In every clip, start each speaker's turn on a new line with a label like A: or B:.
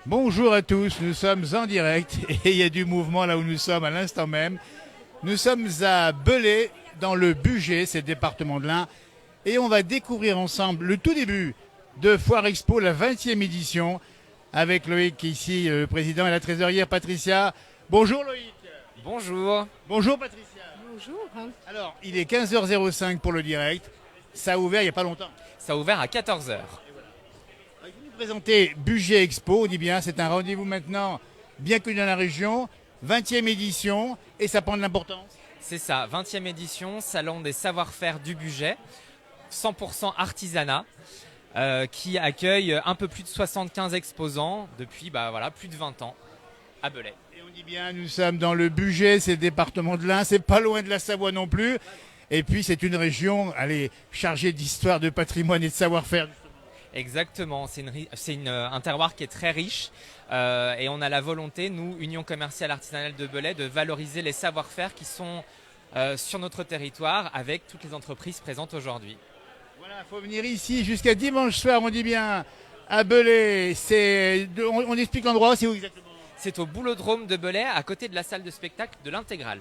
A: Bonjour à tous, nous sommes en direct et il y a du mouvement là où nous sommes à l'instant même. Nous sommes à Belay, dans le Bugey, c'est le département de l'Ain, et on va découvrir ensemble le tout début de Foire Expo, la 20e édition, avec Loïc ici, le président, et la trésorière Patricia. Bonjour Loïc.
B: Bonjour.
A: Bonjour Patricia.
C: Bonjour.
A: Alors, il est 15h05 pour le direct, ça a ouvert il n'y a pas longtemps.
B: Ça a ouvert à 14 heures.
A: Vous nous présentez Bugey Expo, on dit bien, c'est un rendez-vous maintenant bien connu dans la région, 20e édition, et ça prend de l'importance.
B: C'est ça, 20e édition, salon des savoir-faire du Bugey, 100% artisanat, qui accueille un peu plus de 75 exposants depuis plus de 20 ans à Belay.
A: Et on dit bien, nous sommes dans le Bugey, c'est le département de l'Ain, c'est pas loin de la Savoie non plus. Et puis c'est une région, chargée d'histoire, de patrimoine et de savoir-faire.
B: Exactement, c'est un terroir qui est très riche et on a la volonté, nous, Union commerciale artisanale de Belay, de valoriser les savoir-faire qui sont sur notre territoire avec toutes les entreprises présentes aujourd'hui.
A: Voilà, il faut venir ici jusqu'à dimanche soir, on dit bien, à Belay. On explique l'endroit, c'est où exactement?
B: C'est au Boulodrome de Belay, à côté de la salle de spectacle de l'Intégrale.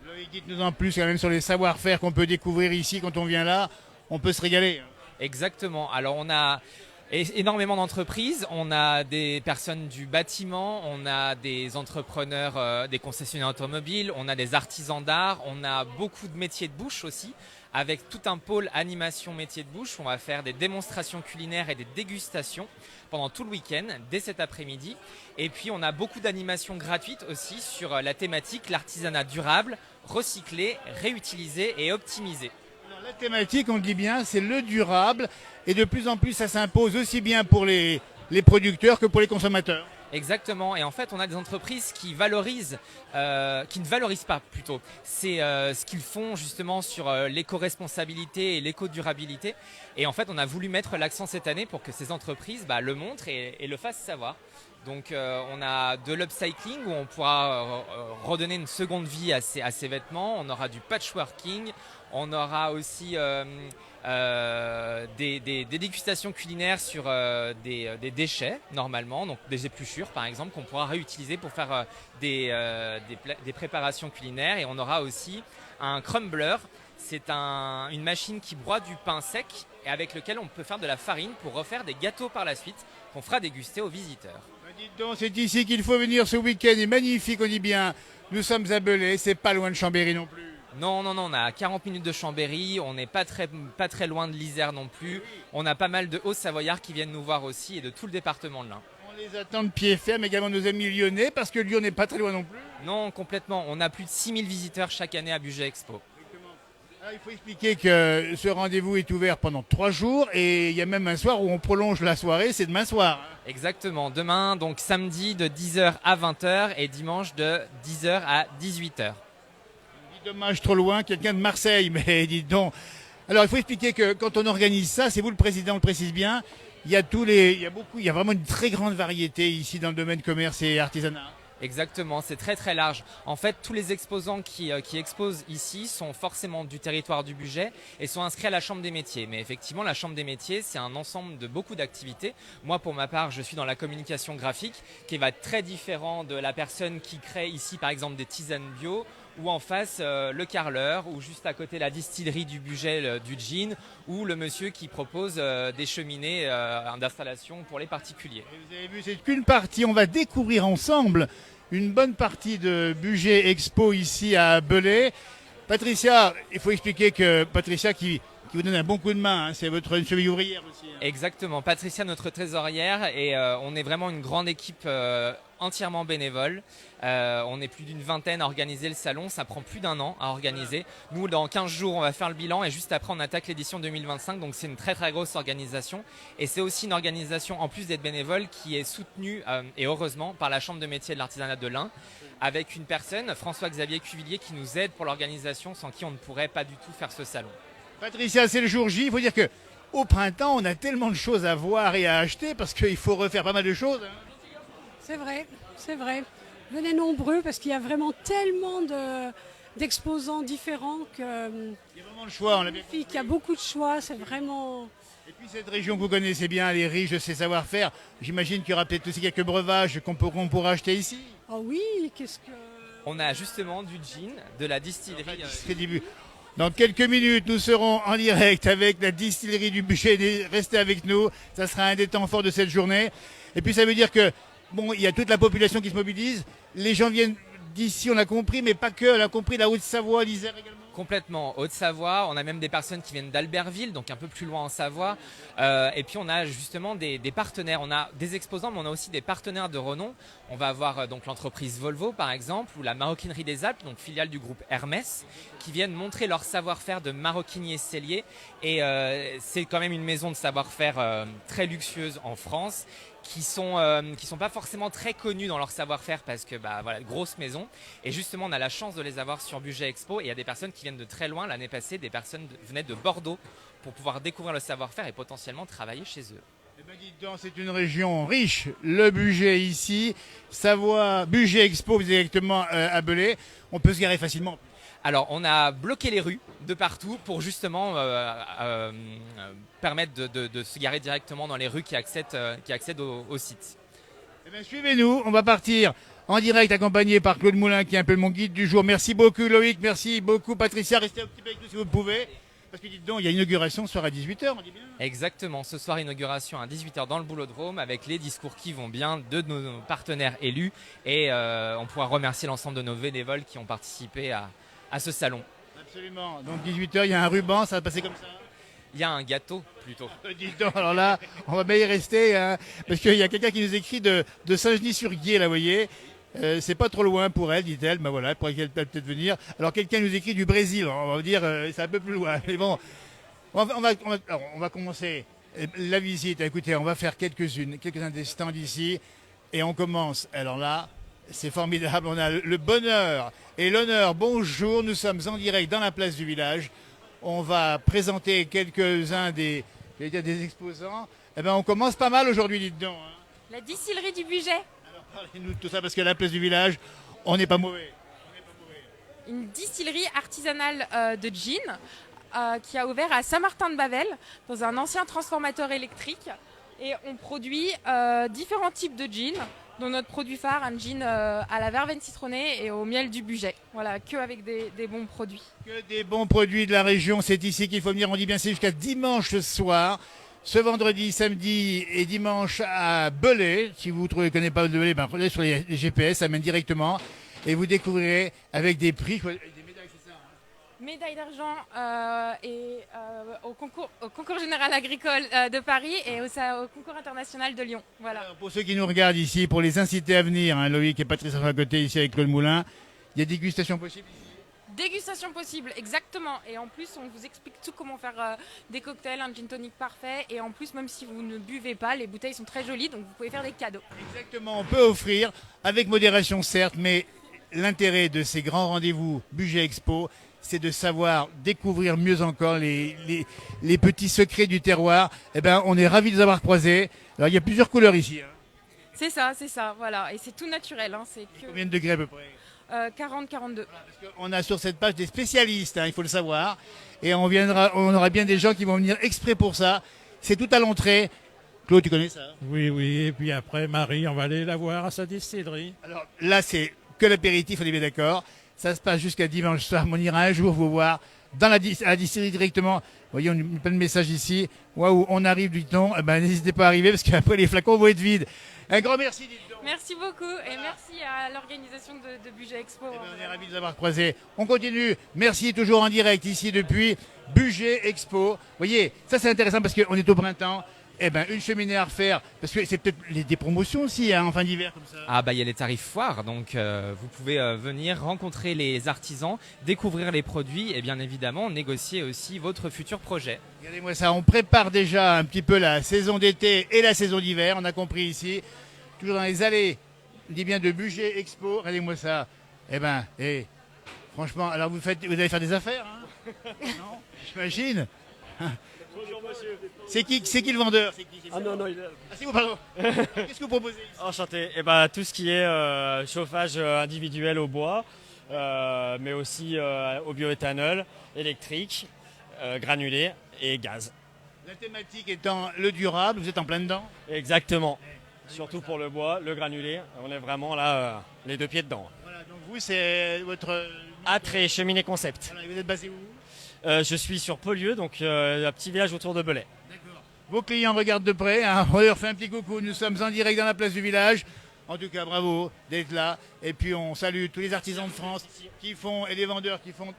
A: Loïc, dites-nous en plus quand même sur les savoir-faire qu'on peut découvrir ici quand on vient là. On peut se régaler.
B: Exactement. Alors on a énormément d'entreprises, on a des personnes du bâtiment, on a des entrepreneurs, des concessionnaires automobiles, on a des artisans d'art, on a beaucoup de métiers de bouche aussi, avec tout un pôle animation métiers de bouche. On va faire des démonstrations culinaires et des dégustations pendant tout le week-end, dès cet après-midi. Et puis on a beaucoup d'animations gratuites aussi sur la thématique l'artisanat durable, recyclé, réutilisé et optimisé.
A: La thématique, on le dit bien, c'est le durable. Et de plus en plus, ça s'impose aussi bien pour les producteurs que pour les consommateurs.
B: Exactement. Et en fait, on a des entreprises qui valorisent, qui ne valorisent pas plutôt. C'est ce qu'ils font justement sur l'éco-responsabilité et l'éco-durabilité. Et en fait, on a voulu mettre l'accent cette année pour que ces entreprises le montrent et le fassent savoir. Donc on a de l'upcycling où on pourra redonner une seconde vie à ces vêtements. On aura du patchworking. On aura aussi des dégustations culinaires sur des déchets normalement, donc des épluchures par exemple qu'on pourra réutiliser pour faire des préparations culinaires. Et on aura aussi un crumbler. C'est une machine qui broie du pain sec et avec lequel on peut faire de la farine pour refaire des gâteaux par la suite qu'on fera déguster aux visiteurs.
A: Dites donc, c'est ici qu'il faut venir ce week-end. Et magnifique, on dit bien. Nous sommes à Belay, c'est pas loin de Chambéry non plus.
B: Non, on a 40 minutes de Chambéry, on n'est pas très loin de l'Isère non plus. On a pas mal de Hauts-Savoyards qui viennent nous voir aussi et de tout le département de l'Ain.
A: On les attend de pied ferme, également nos amis lyonnais, parce que Lyon n'est pas très loin non plus.
B: Non, complètement. On a plus de 6000 visiteurs chaque année à Bugey Expo.
A: Alors, il faut expliquer que ce rendez-vous est ouvert pendant 3 jours et il y a même un soir où on prolonge la soirée, c'est demain soir.
B: Exactement, demain, donc samedi de 10h à 20h et dimanche de 10h à 18h.
A: Dommage, trop loin, quelqu'un de Marseille, mais dites donc. Alors il faut expliquer que quand on organise ça, c'est vous le président, le précise bien, il y a vraiment une très grande variété ici dans le domaine commerce et artisanat.
B: Exactement, c'est très très large. En fait, tous les exposants qui exposent ici sont forcément du territoire du Bugey et sont inscrits à la Chambre des métiers. Mais effectivement, la Chambre des métiers, c'est un ensemble de beaucoup d'activités. Moi, pour ma part, je suis dans la communication graphique qui va être très différent de la personne qui crée ici, par exemple, des tisanes bio, ou en face le carreleur, ou juste à côté la distillerie du Bugey du gin, ou le monsieur qui propose des cheminées d'installation pour les particuliers.
A: Et vous avez vu, c'est qu'une partie, on va découvrir ensemble une bonne partie de Bugey Expo ici à Belay. Patricia, il faut expliquer que Patricia qui vous donne un bon coup de main, hein, c'est votre une cheville ouvrière aussi. Hein.
B: Exactement, Patricia, notre trésorière, et on est vraiment une grande équipe entièrement bénévole. On est plus d'une vingtaine à organiser le salon, ça prend plus d'1 an à organiser. Nous, dans 15 jours, on va faire le bilan et juste après, on attaque l'édition 2025, donc c'est une très très grosse organisation. Et c'est aussi une organisation, en plus d'être bénévole, qui est soutenue, et heureusement, par la Chambre de métier de l'artisanat de l'Ain, avec une personne, François-Xavier Cuvillier, qui nous aide pour l'organisation, sans qui on ne pourrait pas du tout faire ce salon.
A: Patricia, c'est le jour J, il faut dire que au printemps, on a tellement de choses à voir et à acheter parce qu'il faut refaire pas mal de choses. Hein.
C: C'est vrai, c'est vrai. Venez nombreux parce qu'il y a vraiment tellement d'exposants différents que
A: Il y a vraiment le choix, on l'a bien
C: il y a beaucoup de choix, c'est vraiment...
A: Et Et puis cette région que vous connaissez bien, elle est riche de ses savoir-faire. J'imagine qu'il y aura peut-être aussi quelques breuvages qu'on pourra acheter ici.
C: Ah oui, qu'est-ce que...
B: On a justement du gin, de la distillerie.
A: C'est début. Dans quelques minutes, nous serons en direct avec la distillerie du Bûcher. Restez avec nous, ça sera un des temps forts de cette journée. Et puis ça veut dire que, bon, il y a toute la population qui se mobilise. Les gens viennent d'ici, on a compris, mais pas que. On a compris la Haute-Savoie, l'Isère également.
B: Complètement, Haute-Savoie, on a même des personnes qui viennent d'Albertville, donc un peu plus loin en Savoie. Et puis on a justement des partenaires, on a des exposants, mais on a aussi des partenaires de renom. On va avoir donc l'entreprise Volvo par exemple, ou la Maroquinerie des Alpes, donc filiale du groupe Hermès, qui viennent montrer leur savoir-faire de maroquinier sellier. Et c'est quand même une maison de savoir-faire très luxueuse en France, qui sont pas forcément très connus dans leur savoir-faire parce que voilà, grosse maison. Et justement, on a la chance de les avoir sur Bugey Expo. Et il y a des personnes qui viennent de très loin. L'année passée, des personnes venaient de Bordeaux pour pouvoir découvrir le savoir-faire et potentiellement travailler chez eux.
A: Eh ben dites donc, c'est une région riche. Le Bugey ici, Savoie, Bugey Expo, vous êtes directement à Belay. On peut se garer facilement.
B: Alors, on a bloqué les rues de partout pour justement permettre de se garer directement dans les rues qui accèdent au site.
A: Eh bien, suivez-nous, on va partir en direct accompagné par Claude Moulin qui est un peu mon guide du jour. Merci beaucoup Loïc, merci beaucoup Patricia, restez un petit peu avec nous si vous le pouvez. Parce que dites donc, il y a inauguration ce soir à 18h, on dit bien.
B: Exactement, ce soir inauguration à 18h dans le Boulodrome avec les discours qui vont bien de nos partenaires élus et on pourra remercier l'ensemble de nos bénévoles qui ont participé à ce salon.
A: Absolument, donc 18h, il y a un ruban, ça va passer comme ça.
B: Il y a un gâteau plutôt.
A: Dites donc, alors là, on va bien y rester, hein, parce qu'il y a quelqu'un qui nous écrit de Saint-Genis-sur-Guiers, là, vous voyez. C'est pas trop loin pour elle, dit-elle. Ben voilà, elle pourrait peut-être venir. Alors quelqu'un nous écrit du Brésil. On va dire, c'est un peu plus loin. Mais bon, on va commencer la visite. Écoutez, on va faire quelques-uns des stands ici, et on commence. Alors là, c'est formidable. On a le bonheur et l'honneur. Bonjour, nous sommes en direct dans la place du village. On va présenter quelques-uns des exposants. Eh ben, on commence pas mal aujourd'hui, dites donc. Hein.
D: La distillerie du Bugey.
A: Alors parlez-nous de tout ça parce que la place du village, on n'est pas mauvais.
D: Une distillerie artisanale de gin qui a ouvert à Saint-Martin-de-Bavel dans un ancien transformateur électrique. Et on produit différents types de gin, dont notre produit phare, un gin à la verveine citronnée et au miel du Bugey. Voilà, que avec des bons produits.
A: Que des bons produits de la région, c'est ici qu'il faut venir. On dit bien c'est jusqu'à dimanche soir. Ce vendredi, samedi et dimanche à Belay. Si vous ne connaissez pas Belay, ben prenez sur les GPS, ça mène directement. Et vous découvrirez avec des prix, des médailles, c'est ça hein.
D: Médaille d'argent au concours général agricole de Paris et au concours international de Lyon. Voilà.
A: Alors, pour ceux qui nous regardent ici, pour les inciter à venir, hein, Loïc et Patrice sont à côté ici avec Claude Moulin, il y a dégustation possible ici.
D: Dégustation possible, exactement. Et en plus, on vous explique tout comment faire des cocktails, un gin tonic parfait. Et en plus, même si vous ne buvez pas, les bouteilles sont très jolies, donc vous pouvez faire des cadeaux.
A: Exactement, on peut offrir, avec modération certes, mais l'intérêt de ces grands rendez-vous Bugey Expo, c'est de savoir découvrir mieux encore les petits secrets du terroir. Eh ben, on est ravis de les avoir croisés. Alors, il y a plusieurs couleurs ici. Hein.
D: C'est ça, voilà. Et c'est tout naturel. Hein. C'est que
A: combien de degrés à peu près
D: 40-42.
A: Voilà, parce qu'on a sur cette page des spécialistes, hein, il faut le savoir. Et on aura bien des gens qui vont venir exprès pour ça. C'est tout à l'entrée. Claude, tu connais ça?
E: Oui, et puis après, Marie, on va aller la voir à sa distillerie.
A: Alors là, c'est que l'apéritif, on est bien d'accord. Ça se passe jusqu'à dimanche soir. On ira un jour vous voir à la distillerie directement. Vous voyez, on a plein de messages ici. Waouh, on arrive, dit-on. Eh ben, n'hésitez pas à arriver parce qu'après, les flacons vont être vides. Un grand merci, dites-donc.
D: Merci beaucoup et merci à l'organisation de Bugey Expo.
A: Eh ben, on est ravis de vous avoir croisés. On continue. Merci, toujours en direct ici depuis Bugey Expo. Vous voyez, ça c'est intéressant parce qu'on est au printemps. Eh ben, une cheminée à refaire, parce que c'est peut-être des promotions aussi, hein, en fin d'hiver comme ça.
B: Ah bah il y a les tarifs foires, donc vous pouvez venir rencontrer les artisans, découvrir les produits et bien évidemment négocier aussi votre futur projet.
A: Regardez-moi ça, on prépare déjà un petit peu la saison d'été et la saison d'hiver, on a compris ici. Toujours dans les allées, on dit bien de Bugey Expo, regardez-moi ça. Eh ben, franchement, alors vous allez faire des affaires, hein. Non, j'imagine.
F: Bonjour monsieur.
A: C'est qui le vendeur?
F: Ah non, il est...
A: Ah c'est vous, pardon. Qu'est-ce que vous proposez ici?
F: Enchanté. Eh ben, tout ce qui est chauffage individuel au bois, mais aussi au bioéthanol, électrique, granulé et gaz.
A: La thématique étant le durable, vous êtes en plein dedans.
F: Exactement. Surtout pour le bois, le granulé. On est vraiment là, les deux pieds dedans.
A: Voilà, donc vous, c'est votre...
F: Âtre et cheminée concept.
A: Voilà, vous êtes basé où?
F: Je suis sur Polieu, donc un petit village autour de Belay.
A: D'accord. Vos clients regardent de près, hein. On leur fait un petit coucou. Nous sommes en direct dans la place du village. En tout cas, bravo d'être là. Et puis, on salue tous les artisans de France qui font, et les vendeurs qui font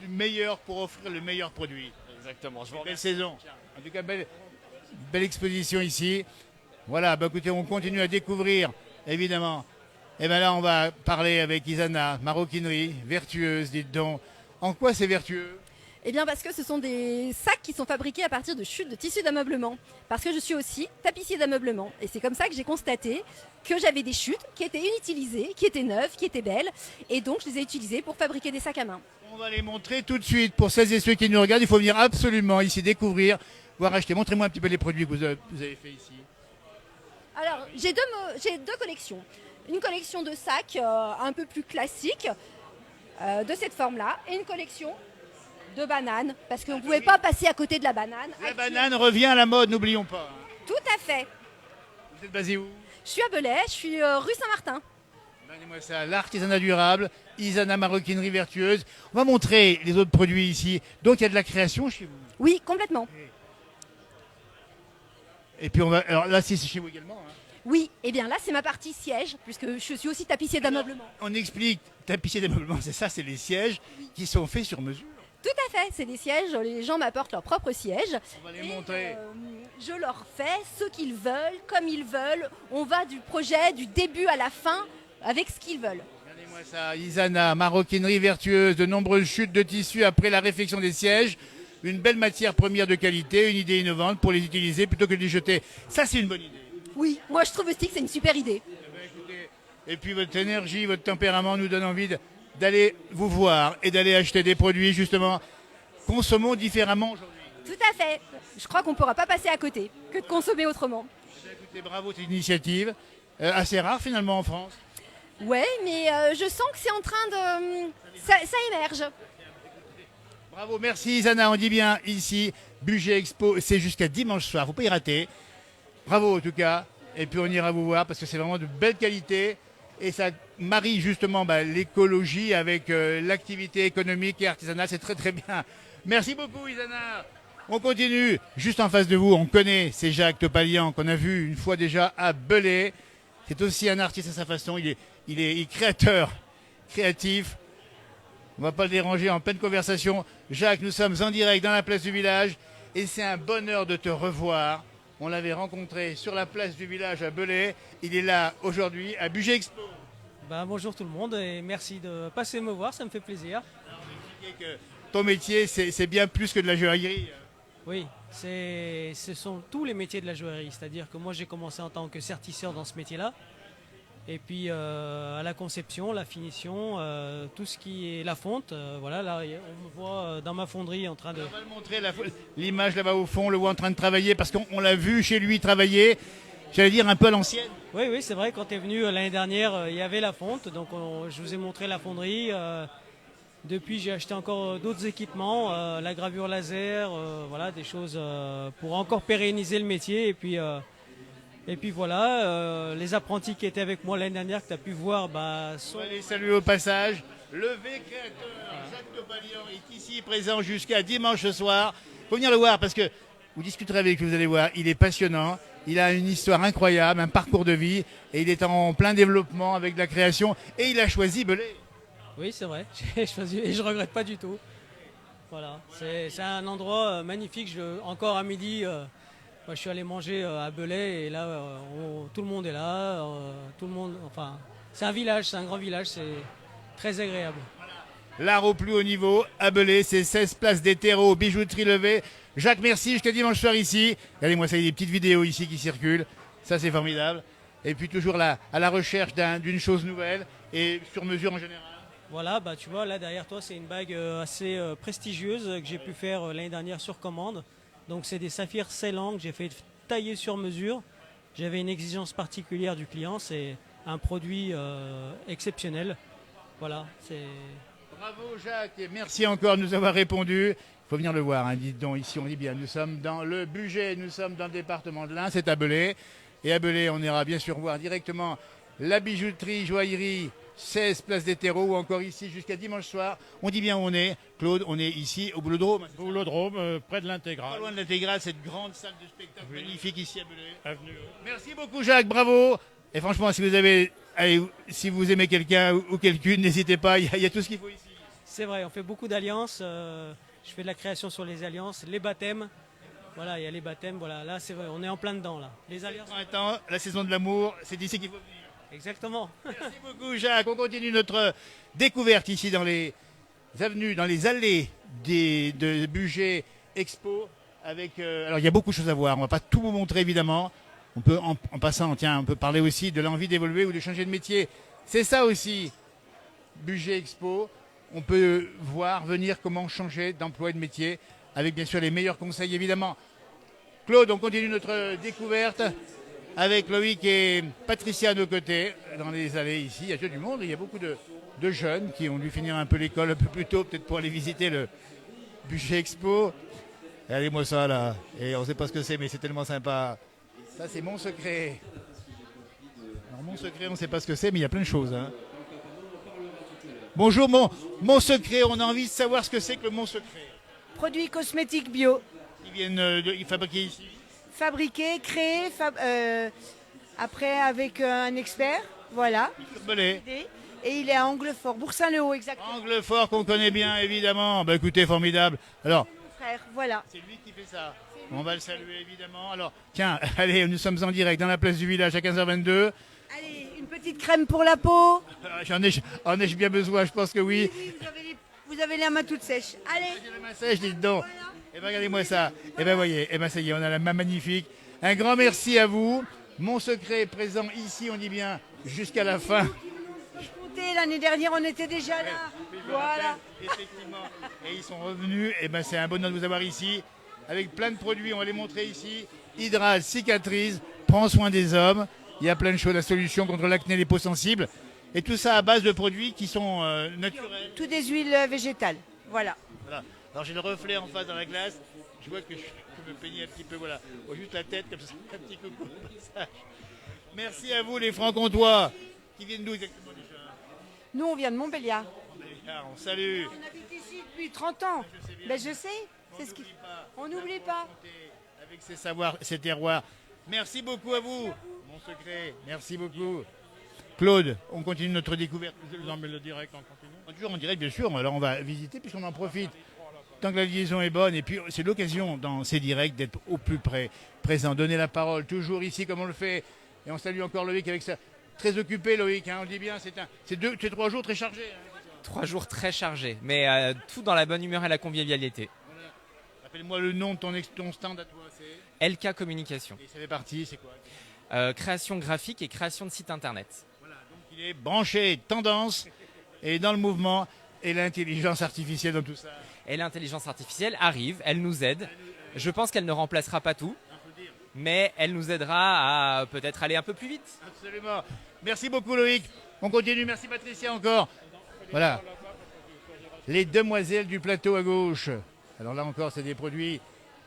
A: du meilleur pour offrir le meilleur produit.
F: Exactement. Je vous
A: Belle
F: remercie.
A: saison. En tout cas, belle exposition ici. Voilà, bah écoutez, on continue à découvrir, évidemment. Et bien là, on va parler avec Isana, maroquinerie, vertueuse, dites donc. En quoi c'est vertueux?
G: Eh bien parce que ce sont des sacs qui sont fabriqués à partir de chutes de tissus d'ameublement. Parce que je suis aussi tapissier d'ameublement. Et c'est comme ça que j'ai constaté que j'avais des chutes qui étaient inutilisées, qui étaient neuves, qui étaient belles. Et donc je les ai utilisées pour fabriquer des sacs à main.
A: On va les montrer tout de suite. Pour celles et ceux qui nous regardent, il faut venir absolument ici découvrir, voire acheter. Montrez-moi un petit peu les produits que vous avez fait ici.
G: Alors j'ai deux collections. Une collection de sacs un peu plus classiques de cette forme-là. Et une collection de bananes. Parce qu'on ne pouvait pas passer à côté de la banane.
A: La banane revient à la mode, n'oublions pas.
G: Tout à fait.
A: Vous êtes basé où?
G: Je suis à Belay, je suis rue Saint-Martin.
A: Donnez-moi ça, l'artisanat durable, Isana maroquinerie vertueuse. On va montrer les autres produits ici. Donc il y a de la création chez vous.
G: Oui, complètement.
A: Et puis on va. Alors là, c'est chez vous également. Hein.
G: Oui, et bien là c'est ma partie siège, puisque je suis aussi tapissier d'ameublement.
A: On explique, tapissier d'ameublement, c'est ça, c'est les sièges qui sont faits sur mesure.
G: Tout à fait, c'est des sièges, les gens m'apportent leur propre siège.
A: On va les
G: Et,
A: montrer.
G: je leur fais ce qu'ils veulent, comme ils veulent. On va du projet, du début à la fin, avec ce qu'ils veulent.
A: Regardez-moi ça, Isana, maroquinerie vertueuse, de nombreuses chutes de tissus après la réfection des sièges. Une belle matière première de qualité, une idée innovante pour les utiliser plutôt que de les jeter. Ça, c'est une bonne idée.
G: Oui, moi je trouve aussi que c'est une super idée.
A: Eh ben, écoutez, et puis votre énergie, votre tempérament nous donne envie d'aller vous voir et d'aller acheter des produits, justement. Consommons différemment aujourd'hui.
G: Tout à fait. Je crois qu'on ne pourra pas passer à côté que de consommer autrement.
A: Eh ben, écoutez, bravo, c'est une initiative assez rare finalement en France.
G: Ouais, mais je sens que c'est en train de... Ça émerge.
A: Bravo, merci Isana, on dit bien ici, Budget Expo, c'est jusqu'à dimanche soir, faut pas y rater. Bravo en tout cas, et puis on ira vous voir parce que c'est vraiment de belle qualité et ça marie justement l'écologie avec l'activité économique et artisanale, c'est très très bien. Merci beaucoup Isana. On continue, juste en face de vous, on connaît, c'est Jacques Topalian qu'on a vu une fois déjà à Belay. C'est aussi un artiste à sa façon, il est créateur, créatif. On ne va pas le déranger en pleine conversation. Jacques, nous sommes en direct dans la place du village et c'est un bonheur de te revoir. On l'avait rencontré sur la place du village à Belay. Il est là aujourd'hui à Budget Expo.
H: Bonjour tout le monde et merci de passer me voir, ça me fait plaisir.
A: Alors, on expliquait que ton métier, c'est bien plus que de la joaillerie.
H: Oui, ce sont tous les métiers de la joaillerie, c'est-à-dire que moi j'ai commencé en tant que sertisseur dans ce métier-là. Et puis à la conception, la finition, tout ce qui est la fonte, voilà, là on me voit dans ma fonderie en train de...
A: On va le montrer, l'image là-bas au fond, le voit en train de travailler parce qu'on l'a vu chez lui travailler, j'allais dire un peu à l'ancienne.
H: Oui, c'est vrai, quand tu es venu l'année dernière, il y avait la fonte, donc je vous ai montré la fonderie. Depuis, j'ai acheté encore d'autres équipements, la gravure laser, voilà, des choses pour encore pérenniser le métier. Et puis voilà, les apprentis qui étaient avec moi l'année dernière, que tu as pu voir, sont...
A: On va les saluer au passage. Le V-créateur Jacques Topalian est ici présent jusqu'à dimanche soir. Il faut venir le voir parce que vous discuterez avec lui, vous allez voir, il est passionnant. Il a une histoire incroyable, un parcours de vie et il est en plein développement avec de la création et il a choisi Belay.
H: Oui, c'est vrai, j'ai choisi et je regrette pas du tout. Voilà, c'est un endroit magnifique. Encore à midi, moi, je suis allé manger à Belay et là, tout le monde est là. Tout le monde, enfin, c'est un village, c'est un grand village, c'est très agréable.
A: L'art au plus haut niveau, à Belay, c'est 16 places des terreaux, bijouterie levée. Jacques, merci, jusqu'à dimanche soir ici. Regardez-moi ça, il y a des petites vidéos ici qui circulent. Ça, c'est formidable. Et puis toujours là, à la recherche d'une chose nouvelle et sur mesure en général.
H: Voilà, tu vois, là derrière toi, c'est une bague assez prestigieuse que j'ai pu faire l'année dernière sur commande. Donc c'est des saphirs scellants que j'ai fait tailler sur mesure. J'avais une exigence particulière du client, c'est un produit exceptionnel. Voilà, c'est...
A: Bravo Jacques et merci encore de nous avoir répondu. faut venir le voir, hein. Dites donc, ici on dit bien, nous sommes dans le Bugey, nous sommes dans le département de l'Ain, c'est à Belay. Et à Belay, on ira bien sûr voir directement la bijouterie, joaillerie, 16 place des terreaux, ou encore ici jusqu'à dimanche soir. On dit bien où on est. Claude, on est ici au Boulodrome.
E: Boulodrome, près de
A: Pas
E: l'Intégrale.
A: loin de l'Intégrale, cette grande salle de spectacle magnifique ici à Belay.
E: Avenue.
A: Merci beaucoup Jacques, bravo. Et franchement, si vous avez, allez, si vous aimez quelqu'un ou quelqu'une, n'hésitez pas, il y a tout ce qu'il faut ici.
H: C'est vrai, on fait beaucoup d'alliances. Je fais de la création sur les alliances, les baptêmes. Voilà, il y a les baptêmes. Voilà, là c'est vrai, on est en plein dedans là. Les alliances.
A: Printemps, la saison de l'amour, c'est ici qu'il faut venir.
H: Exactement.
A: Merci beaucoup Jacques. On continue notre découverte ici dans les avenues, dans les allées de Bugey Expo. Alors il y a beaucoup de choses à voir. On va pas tout vous montrer évidemment. On peut en passant, tiens, on peut parler aussi de l'envie d'évoluer ou de changer de métier. C'est ça aussi, Bugey Expo. On peut voir venir comment changer d'emploi et de métier avec bien sûr les meilleurs conseils évidemment. Claude, on continue notre découverte avec Loïc et Patricia à nos côtés dans les allées ici. Il y a du monde, il y a beaucoup de jeunes qui ont dû finir un peu l'école un peu plus tôt, peut-être pour aller visiter le Bugey Expo. Regardez-moi ça là, et on ne sait pas ce que c'est, mais c'est tellement sympa. Ça c'est mon secret. Alors mon secret, on ne sait pas ce que c'est, mais il y a plein de choses. Hein. Bonjour, mon secret, on a envie de savoir ce que c'est que le mon secret.
I: Produits cosmétiques bio,
A: Ils viennent fabriquer ici.
I: fabriqués, créés, après avec un expert, voilà.
A: Sur Belay.
I: Et il est à Anglefort, Bourg-Saint-le-Haut exactement.
A: Anglefort qu'on connaît bien évidemment. Bah écoutez, formidable. Alors,
I: Frère, voilà.
A: c'est lui qui fait ça. On va le saluer évidemment. Alors, tiens, allez, nous sommes en direct dans la place du village à 15h22.
I: Allez, une petite crème pour la peau.
A: J'en ai bien besoin, je pense que oui.
I: Oui, vous avez la main toute sèche. Allez.
A: J'ai la main sèche, dites donc. Et ben regardez-moi ça. Et ben voyez, et ben ça y est, on a la main magnifique. Un grand merci à vous. Mon secret est présent ici, on dit bien, jusqu'à la fin.
I: L'année dernière, on était déjà là. Voilà.
A: Effectivement. Et ils sont revenus. Et ben c'est un bonheur de vous avoir ici. Avec plein de produits, on va les montrer ici. Hydrate, cicatrise, prend soin des hommes. Il y a plein de choses, la solution contre l'acné, les peaux sensibles. Et tout ça à base de produits qui sont naturels.
I: Tout des huiles végétales. Voilà.
A: Voilà. Alors j'ai le reflet en face dans la glace. Je vois que je me peignais un petit peu, voilà. Oh, juste la tête, comme ça, un petit coucou au passage. Merci à vous les francs-comtois. Qui viennent d'où exactement déjà?
I: Nous, on vient de Montbéliard.
A: On salue.
I: On habite ici depuis 30 ans. Je sais. C'est ce qui... On n'oublie pas.
A: Avec ses savoirs, ses terroirs. Merci beaucoup à vous. Mon secret. Merci beaucoup. Claude, on continue notre découverte.
E: Non, mais le direct, on continue.
A: Toujours en direct, bien sûr. Alors on va visiter puisqu'on en profite. Tant que la liaison est bonne. Et puis c'est l'occasion dans ces directs d'être au plus près, présent. Donner la parole toujours ici comme on le fait. Et on salue encore Loïc avec ça. Très occupé Loïc, hein, on le dit bien. C'est 3 jours très chargés. Hein.
B: 3 jours très chargés, mais tout dans la bonne humeur et la convivialité.
A: Voilà. Rappelle-moi le nom de ton stand à toi. C'est
B: LK Communication.
A: Et ça fait partie, c'est quoi?
B: Création graphique et création de site internet.
A: Voilà, donc il est branché, tendance, et dans le mouvement, et l'intelligence artificielle dans tout ça.
B: Et l'intelligence artificielle arrive, elle nous aide. Je pense qu'elle ne remplacera pas tout, mais elle nous aidera à peut-être aller un peu plus vite.
A: Absolument. Merci beaucoup Loïc. On continue, merci Patricia encore. Voilà. Les demoiselles du plateau à gauche. Alors là encore, c'est des produits,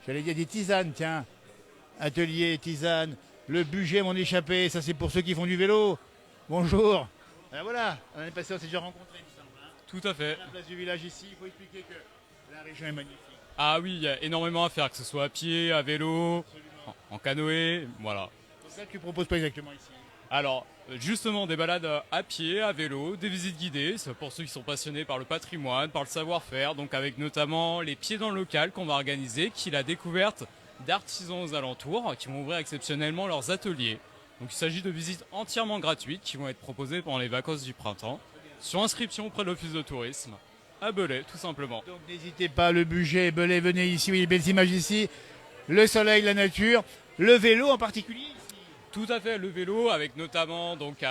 A: j'allais dire des tisanes, tiens. Atelier, tisane, le Bugey mon échappé, ça c'est pour ceux qui font du vélo. Bonjour. Alors voilà, l'année passée on s'est déjà rencontrés, il me semble. Hein.
J: Tout à fait.
A: À la place du village ici, il faut expliquer que la région est magnifique.
J: Ah oui, il y a énormément à faire, que ce soit à pied, à vélo, en canoë, voilà.
A: C'est ça que tu proposes pas exactement ici?
J: Alors, justement, des balades à pied, à vélo, des visites guidées, c'est pour ceux qui sont passionnés par le patrimoine, par le savoir-faire, donc avec notamment les pieds dans le local qu'on va organiser, qui est la découverte d'artisans aux alentours, qui vont ouvrir exceptionnellement leurs ateliers. Donc il s'agit de visites entièrement gratuites qui vont être proposées pendant les vacances du printemps, sur inscription auprès de l'office de tourisme, à Belay, tout simplement.
A: Donc n'hésitez pas, le Bugey, Belay, venez ici, oui, les belles images ici, le soleil, la nature, le vélo en particulier.
J: Tout à fait, le vélo avec notamment donc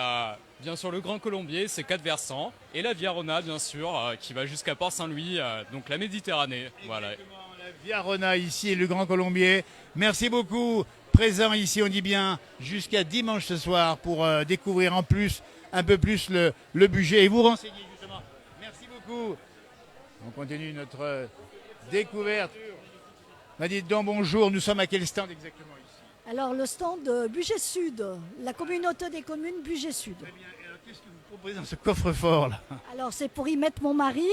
J: bien sûr le Grand Colombier, ses 4 versants, et la Via Rona bien sûr, qui va jusqu'à Port-Saint-Louis, donc la Méditerranée. Voilà.
A: La Via Rona ici et le Grand Colombier. Merci beaucoup, présent ici, on dit bien, jusqu'à dimanche ce soir pour découvrir en plus, un peu plus le Bugey et vous renseigner justement. Merci beaucoup. On continue notre Découverte. On a dit donc bonjour, nous sommes à quel stand exactement ici?
I: Alors le stand Bugey Sud, la communauté des communes Bugey Sud.
A: Très bien. Alors qu'est-ce que vous proposez dans ce coffre-fort là?
I: Alors c'est pour y mettre mon mari.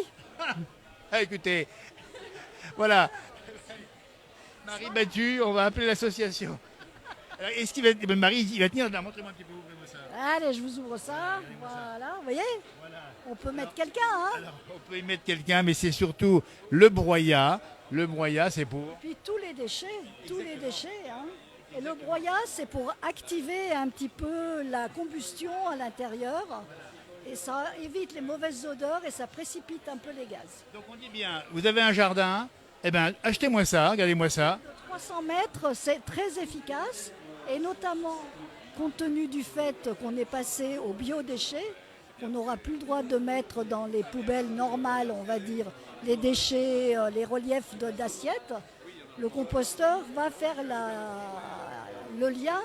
A: Ah, écoutez, voilà. Marie battue, on va appeler l'association. Alors, est-ce qu'il va, Marie, il va tenir? Montrez-moi un petit peu, ouvrez-moi ça.
I: Allez, je vous ouvre ça. Voilà, vous voyez, on peut mettre quelqu'un. Hein.
A: Alors, on peut y mettre quelqu'un, mais c'est surtout le broyat. Le broyat, c'est pour...
I: Puis tous les déchets. Hein. Et le broyat, c'est pour activer un petit peu la combustion à l'intérieur. Et ça évite les mauvaises odeurs et ça précipite un peu les gaz.
A: Donc on dit bien, vous avez un jardin, eh bien achetez-moi ça, regardez-moi ça.
I: 300 mètres, c'est très efficace. Et notamment, compte tenu du fait qu'on est passé au biodéchets, qu'on n'aura plus le droit de mettre dans les poubelles normales, on va dire, les déchets, les reliefs d'assiettes, le composteur va faire le lien,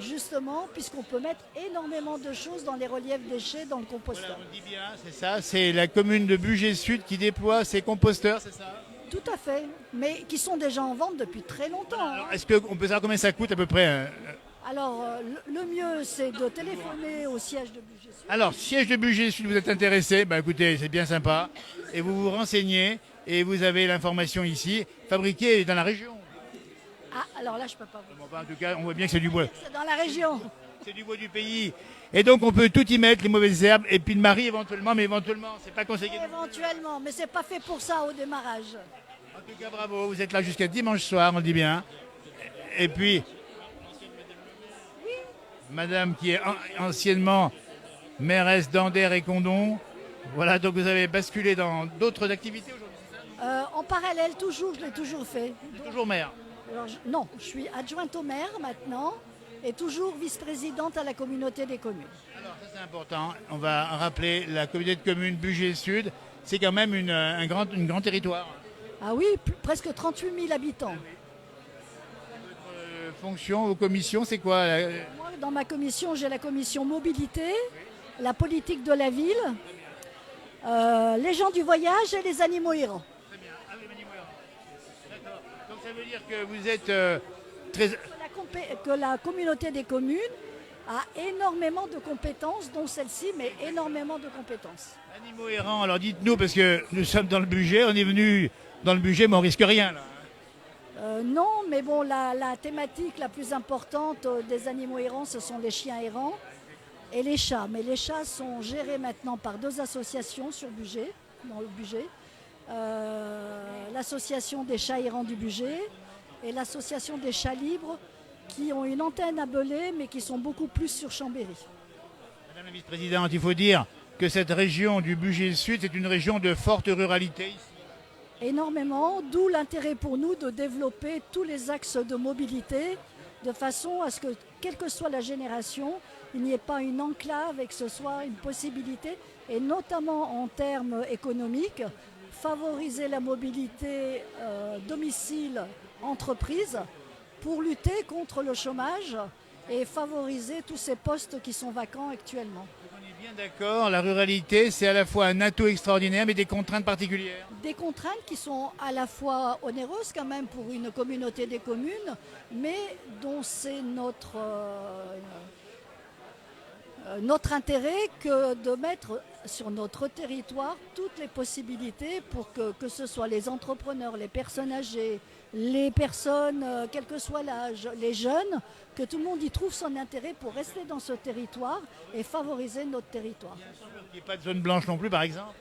I: justement, puisqu'on peut mettre énormément de choses dans les reliefs déchets dans le composteur.
A: Voilà, on dit bien, c'est ça, c'est la commune de Bugey Sud qui déploie ses composteurs, c'est ça?
I: Tout à fait, mais qui sont déjà en vente depuis très longtemps.
A: Alors, est-ce qu'on peut savoir combien ça coûte à peu près?
I: Alors, le mieux, c'est de téléphoner au siège de Bugey Sud.
A: Alors, siège de Bugey Sud, vous êtes intéressé, bah écoutez, c'est bien sympa. Et vous vous renseignez et vous avez l'information ici, fabriquée dans la région.
I: Ah, alors là, je peux pas vous dire.
A: Bon, bah, en tout cas, on voit bien que c'est du bois.
I: C'est dans la région.
A: C'est du bois du pays. Et donc, on peut tout y mettre, les mauvaises herbes, et puis le mari éventuellement, mais éventuellement, c'est pas conseillé.
I: Éventuellement, mais c'est pas fait pour ça au démarrage.
A: En tout cas, bravo, vous êtes là jusqu'à dimanche soir, on le dit bien. Et puis, madame qui est anciennement mairesse d'Ander et Condon, voilà, donc vous avez basculé dans d'autres activités aujourd'hui.
I: En parallèle, toujours, je l'ai toujours fait.
A: Toujours maire.
I: Alors, non, je suis adjointe au maire maintenant et toujours vice-présidente à la communauté des communes.
A: Alors ça c'est important, on va rappeler la communauté de communes Bugey Sud, c'est quand même un grand territoire.
I: Ah oui, presque 38 000 habitants.
A: Votre fonction, vos commissions, c'est quoi?
I: Moi, dans ma commission, j'ai la commission mobilité, la politique de la ville, les gens du voyage et les animaux errants.
A: Très bien, ah, les animaux errants. D'accord, donc ça veut dire que vous êtes très...
I: Que la communauté des communes a énormément de compétences, dont celle-ci, mais énormément de compétences.
A: Animaux errants, alors dites-nous, parce que nous sommes dans le budget, on est venu dans le budget, mais on risque rien là.
I: Non, mais bon, la thématique la plus importante des animaux errants, ce sont les chiens errants et les chats. Mais les chats sont gérés maintenant par deux associations sur Bugey, dans le budget. L'association des chats errants du budget et l'association des chats libres qui ont une antenne à Belay, mais qui sont beaucoup plus sur Chambéry.
A: Madame la vice-présidente, il faut dire que cette région du Bugey Sud, c'est une région de forte ruralité ici.
I: Énormément, d'où l'intérêt pour nous de développer tous les axes de mobilité de façon à ce que, quelle que soit la génération, il n'y ait pas une enclave et que ce soit une possibilité, et notamment en termes économiques, favoriser la mobilité domicile-entreprise pour lutter contre le chômage et favoriser tous ces postes qui sont vacants actuellement.
A: On est bien d'accord, la ruralité, c'est à la fois un atout extraordinaire, mais des contraintes particulières.
I: Des contraintes qui sont à la fois onéreuses quand même pour une communauté des communes, mais dont c'est notre intérêt que de mettre sur notre territoire toutes les possibilités pour que ce soit les entrepreneurs, les personnes âgées, les personnes, quel que soit l'âge, les jeunes, que tout le monde y trouve son intérêt pour rester dans ce territoire et favoriser notre territoire.
A: Bien sûr qu'il n'y ait pas de zone blanche non plus, par exemple.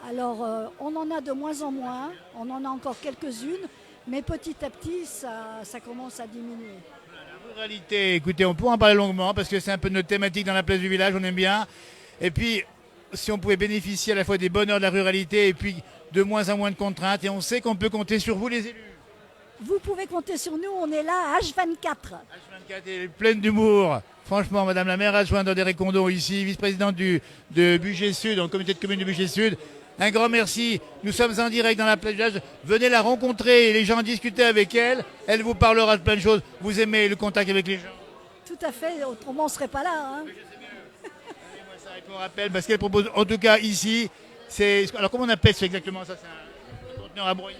I: Alors, on en a de moins en moins, on en a encore quelques-unes, mais petit à petit, ça commence à diminuer.
A: La ruralité, écoutez, on pourra en parler longuement parce que c'est un peu notre thématique dans la place du village, on aime bien. Et puis, si on pouvait bénéficier à la fois des bonheurs de la ruralité et puis de moins en moins de contraintes, et on sait qu'on peut compter sur vous les élus.
I: Vous pouvez compter sur nous, on est là à H24.
A: H24 est pleine d'humour. Franchement, madame la maire adjointe d'Ander Condon ici, vice-présidente de Bugey Sud, dans le comité de commune de Bugey Sud. Un grand merci. Nous sommes en direct dans la place du village. Venez la rencontrer, les gens discuter avec elle. Elle vous parlera de plein de choses. Vous aimez le contact avec les gens?
I: Tout à fait, autrement on ne serait pas là. Hein.
A: Allez-moi ça, et qu'on rappelle, parce qu'elle propose, en tout cas ici, c'est... Alors comment on appelle ça exactement ça? C'est un conteneur à broyat?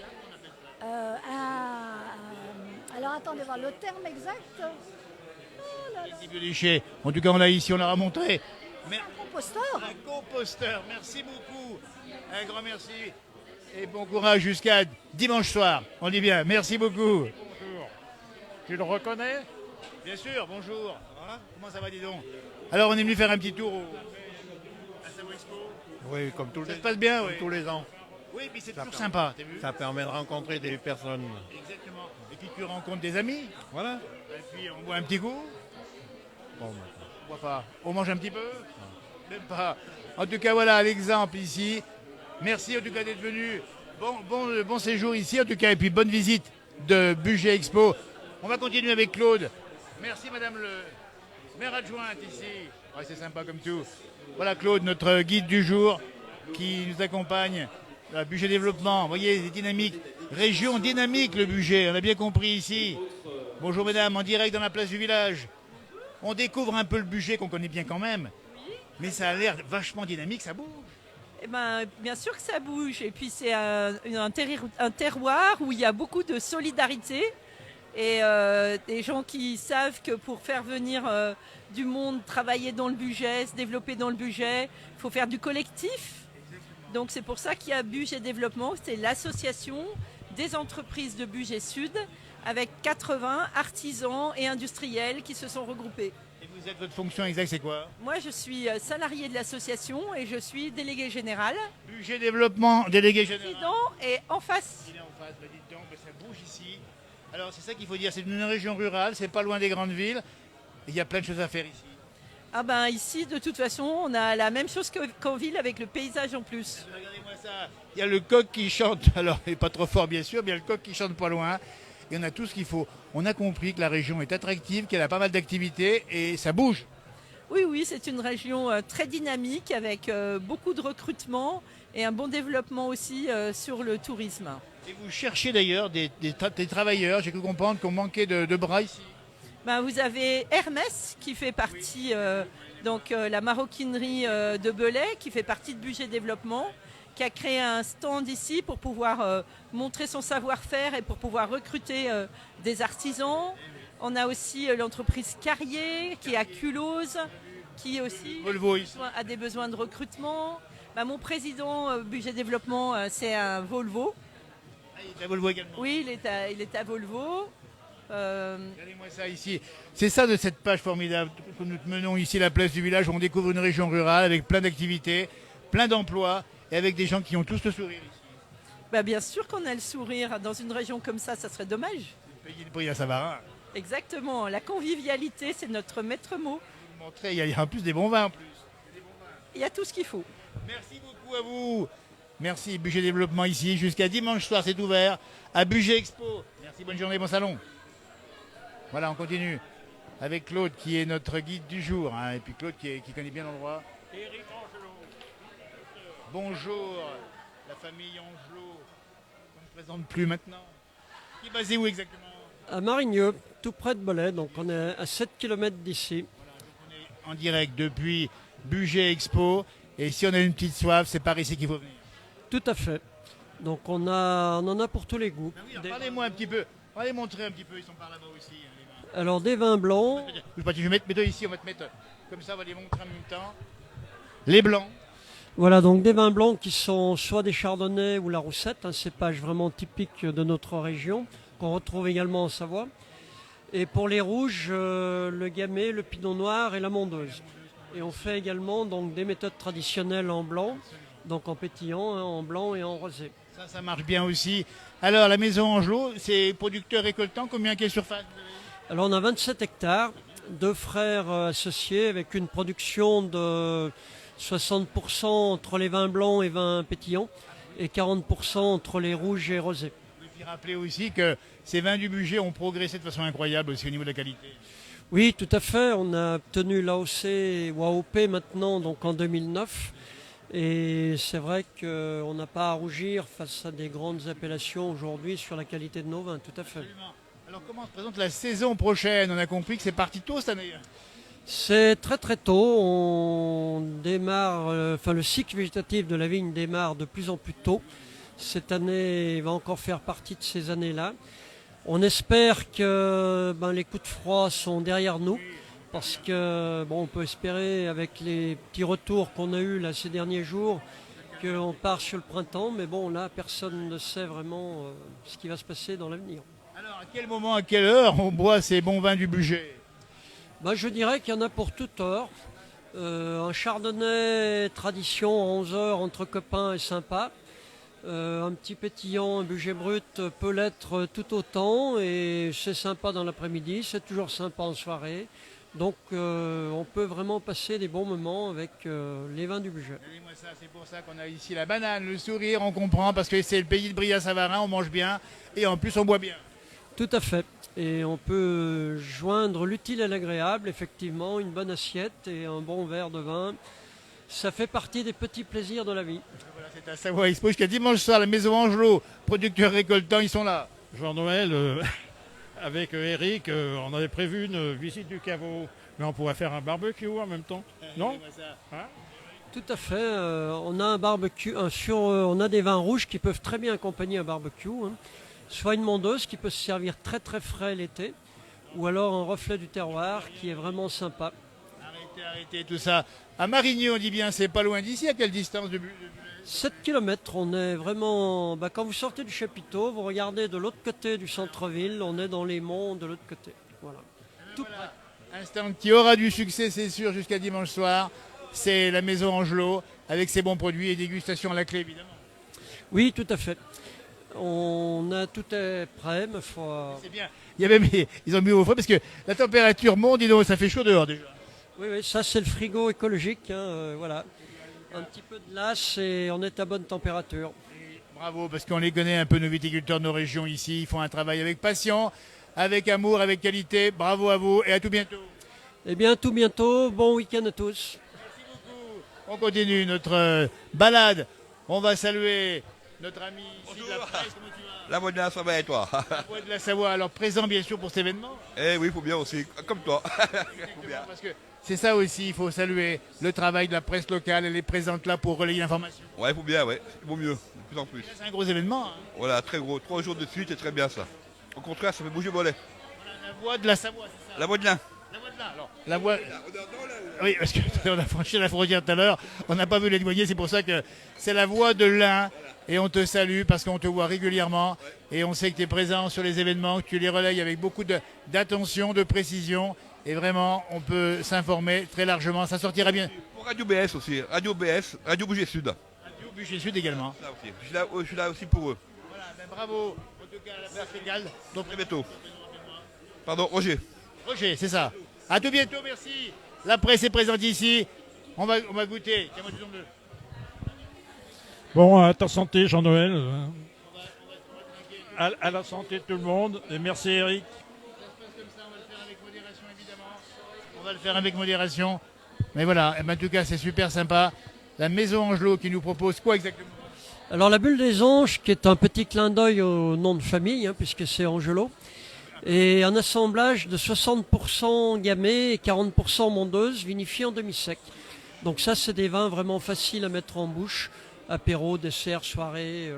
I: Alors attendez voir le terme exact. Oh là là.
A: Les biodéchets. En tout cas, on l'a ici, on l'a remonté.
I: Un composteur.
A: Un composteur. Merci beaucoup. Un grand merci. Et bon courage jusqu'à dimanche soir. On dit bien. Merci beaucoup.
E: Bonjour. Tu le reconnais?
A: Bien sûr, bonjour. Comment ça va, dis donc? Alors, on est venu faire un petit tour à Savoie Expo.
K: Oui, comme tous
A: Ça
K: les,
A: se passe bien, oui.
K: tous les ans.
A: Oui, puis c'est
K: Ça
A: toujours
K: permet-
A: sympa, t'as vu?
K: Ça permet de rencontrer des personnes.
A: Exactement. Et puis tu rencontres des amis.
K: Voilà.
A: Et puis on boit un petit coup.
K: Bon,
A: On boit pas. On mange un petit peu. Même pas. En tout cas, voilà l'exemple ici. Merci en tout cas d'être venu. Bon séjour ici en tout cas. Et puis bonne visite de Bugey Expo. On va continuer avec Claude. Merci Madame le maire adjointe ici. Ouais, c'est sympa comme tout. Voilà Claude, notre guide du jour qui nous accompagne à Bugey Développement. Vous voyez, c'est dynamique. Région dynamique le Bugey, on a bien compris ici. Bonjour mesdames, en direct dans la place du village. On découvre un peu le Bugey qu'on connaît bien quand même. Mais ça a l'air vachement dynamique, ça bouge.
L: Eh ben, bien sûr que ça bouge. Et puis c'est un terroir où il y a beaucoup de solidarité et des gens qui savent que pour faire venir du monde travailler dans le Bugey, se développer dans le Bugey, il faut faire du collectif. Donc c'est pour ça qu'il y a Bugey Développement, c'est l'association des entreprises de Bugey Sud avec 80 artisans et industriels qui se sont regroupés.
A: Et vous êtes, votre fonction exacte, c'est quoi?
L: Moi, je suis salarié de l'association et je suis délégué général.
A: Bugey Développement, délégué général.
L: Et en face.
A: Il est en face, bah dites donc, bah, ça bouge ici. Alors c'est ça qu'il faut dire, c'est une région rurale, c'est pas loin des grandes villes. Et il y a plein de choses à faire ici.
L: Ah ben ici, de toute façon, on a la même chose qu'en ville avec le paysage en plus.
A: Regardez-moi ça. Il y a le coq qui chante, alors il n'est pas trop fort bien sûr, mais il y a le coq qui chante pas loin. Et on a tout ce qu'il faut. On a compris que la région est attractive, qu'elle a pas mal d'activités et ça bouge.
L: Oui, c'est une région très dynamique avec beaucoup de recrutement et un bon développement aussi sur le tourisme.
A: Et vous cherchez d'ailleurs des travailleurs, j'ai cru comprendre qu'on manquait de bras ici.
L: Ben, vous avez Hermès qui fait partie, la maroquinerie de Belay, qui fait partie de Bugey Développement, qui a créé un stand ici pour pouvoir montrer son savoir-faire et pour pouvoir recruter des artisans. On a aussi l'entreprise Carrier qui est à Culose, qui aussi
A: Volvo ici.
L: a des besoins de recrutement. Ben, mon président Bugey Développement, c'est un Volvo.
A: Ah, il est à Volvo également.
L: Oui, il est à Volvo.
A: Regardez-moi ça ici. C'est ça de cette page formidable que nous menons ici à la place du village où on découvre une région rurale avec plein d'activités, plein d'emplois et avec des gens qui ont tous le sourire ici.
L: Ben, bien sûr qu'on a le sourire. Dans une région comme ça serait dommage.
A: Payer le prix à Savarin.
L: Exactement. La convivialité, c'est notre maître mot.
A: Il y a en plus des bons vins en plus.
L: Il y a tout ce qu'il faut.
A: Merci beaucoup à vous. Merci Bugey Développement ici. Jusqu'à dimanche soir, c'est ouvert à Bugey Expo. Merci, bonne journée, bon salon. Voilà, on continue avec Claude qui est notre guide du jour. Et puis Claude qui connaît bien l'endroit.
E: Éric Angelot.
A: Bonjour, la famille Angelot. On ne se présente plus maintenant. Qui est basé où exactement?
M: À Marigneux, tout près de Belay, donc on est à 7 km d'ici.
A: On est en direct depuis Bugey Expo. Et si on a une petite soif, c'est par ici qu'il faut venir.
M: Tout à fait. Donc on en a pour tous les goûts.
A: Ah oui, parlez-moi un petit peu. On va les montrer un petit peu, ils sont par là-bas aussi.
M: Alors des vins blancs.
A: Je vais mettre mets-toi ici, on va te mettre comme ça, on va les montrer en même temps. Les blancs.
M: Voilà, donc des vins blancs qui sont soit des chardonnays ou la roussette, un cépage vraiment typique de notre région, qu'on retrouve également en Savoie. Et pour les rouges, le gamay, le pinot noir et la mondeuse. Et on fait également donc des méthodes traditionnelles en blanc, donc en pétillant, en blanc et en rosé.
A: Ça marche bien aussi. Alors, la maison Angelot, c'est producteur récoltant, combien quelle surface?
M: Alors, on a 27 hectares, 2 frères associés avec une production de 60% entre les vins blancs et vins pétillants et 40% entre les rouges et rosés.
A: Je puis rappeler aussi que ces vins du Bugey ont progressé de façon incroyable aussi au niveau de la qualité.
M: Oui, tout à fait. On a obtenu l'AOC ou AOP maintenant, donc en 2009. Et c'est vrai qu'on n'a pas à rougir face à des grandes appellations aujourd'hui sur la qualité de nos vins, tout à fait.
A: Absolument. Alors comment se présente la saison prochaine? On a compris que c'est parti tôt cette année.
M: C'est très très tôt. On démarre, le cycle végétatif de la vigne démarre de plus en plus tôt. Cette année va encore faire partie de ces années-là. On espère que les coups de froid sont derrière nous, parce que on peut espérer avec les petits retours qu'on a eus là ces derniers jours qu'on part sur le printemps, mais là personne ne sait vraiment ce qui va se passer dans l'avenir.
A: Alors à quel moment, à quelle heure on boit ces bons vins du budget?
M: Je dirais qu'il y en a pour toute heure. Un chardonnay tradition à 11 heures entre copains est sympa. Un petit pétillant, un budget brut peut l'être tout autant, et c'est sympa dans l'après-midi, c'est toujours sympa en soirée. Donc on peut vraiment passer des bons moments avec les vins du budget.
A: C'est pour ça qu'on a ici la banane, le sourire, on comprend, parce que c'est le pays de Bria-Savarin, on mange bien et en plus on boit bien.
M: Tout à fait. Et on peut joindre l'utile à l'agréable, effectivement, une bonne assiette et un bon verre de vin. Ça fait partie des petits plaisirs de la vie.
A: Voilà, c'est à Savoie Expo jusqu'à dimanche soir, la Maison Angelot, producteurs récoltants, ils sont là.
E: Jean-Noël, avec Eric, on avait prévu une visite du caveau, mais on pourrait faire un barbecue en même temps, non?
M: Tout à fait. On a un barbecue, on a des vins rouges qui peuvent très bien accompagner un barbecue. Soit une mondeuse qui peut se servir très très frais l'été, ou alors un reflet du terroir qui est vraiment sympa.
A: Arrêtez tout ça. À Marigny, on dit bien, c'est pas loin d'ici, à quelle distance de
M: 7 km, on est vraiment... quand vous sortez du chapiteau, vous regardez de l'autre côté du centre-ville, on est dans les monts de l'autre côté. Voilà. Tout près.
A: Un stand qui aura du succès, c'est sûr, jusqu'à dimanche soir. C'est la Maison Angelot, avec ses bons produits et dégustation à la clé, évidemment.
M: Oui, tout à fait. Tout est prêt, ma foi.
A: C'est bien. Ils ont mis au frais parce que la température monte, dis donc, ça fait chaud dehors déjà.
M: Oui, ça c'est le frigo écologique, voilà. Un petit peu de glace et on est à bonne température.
A: Bravo, parce qu'on les connaît un peu, nos viticulteurs de nos régions ici. Ils font un travail avec passion, avec amour, avec qualité. Bravo à vous et à tout bientôt.
M: Eh bien, tout bientôt. Bon week-end à tous.
A: Merci beaucoup. On continue notre balade. On va saluer notre ami ici de la presse. Comment tu vas?
N: La voix de la Savoie et toi.
A: La voix de la Savoie, alors présent bien sûr pour cet événement.
N: Eh oui, il faut bien aussi, comme toi.
A: Exactement, parce que c'est ça aussi, il faut saluer le travail de la presse locale, elle est présente là pour relayer l'information.
N: Ouais, il faut bien, ouais, il vaut mieux, de plus en plus.
A: C'est un gros événement.
N: Voilà, très gros, 3 jours de suite, c'est très bien ça. Au contraire, ça fait bouger le volet.
A: Voilà, la voix de la Savoie, c'est ça?
N: La voix de l'Ain.
A: La voix de l'Ain, alors. La voix... Oui, parce qu'on a franchi la frontière tout à l'heure, on n'a pas vu les douaniers, c'est pour ça que c'est la voix de l'Ain. Et on te salue parce qu'on te voit régulièrement et on sait que tu es présent sur les événements, que tu les relayes avec beaucoup d'attention, de précision. Et vraiment, on peut s'informer très largement. Ça sortira bien.
N: Pour Radio BS aussi, Radio BS, Radio Bouger Sud.
A: Radio Bouger Sud également.
N: Là aussi. Je suis là aussi pour eux.
A: Voilà, bravo. En tout cas, la place égale.
N: Donc très bientôt. Pardon, Roger.
A: Roger, c'est ça. À tout bientôt, merci. La presse est présente ici. On va goûter. Tiens-moi du nom de...
E: Bon, à ta santé, Jean-Noël. À la santé de tout le monde. Et merci, Eric.
A: On va le faire avec modération. Mais voilà, en tout cas, c'est super sympa. La Maison Angelot qui nous propose quoi exactement?
M: Alors, la Bulle des Anges, qui est un petit clin d'œil au nom de famille, puisque c'est Angelot, et un assemblage de 60% gamay et 40% mondeuse, vinifié en demi-sec. Donc ça, c'est des vins vraiment faciles à mettre en bouche. Apéro, dessert, soirée,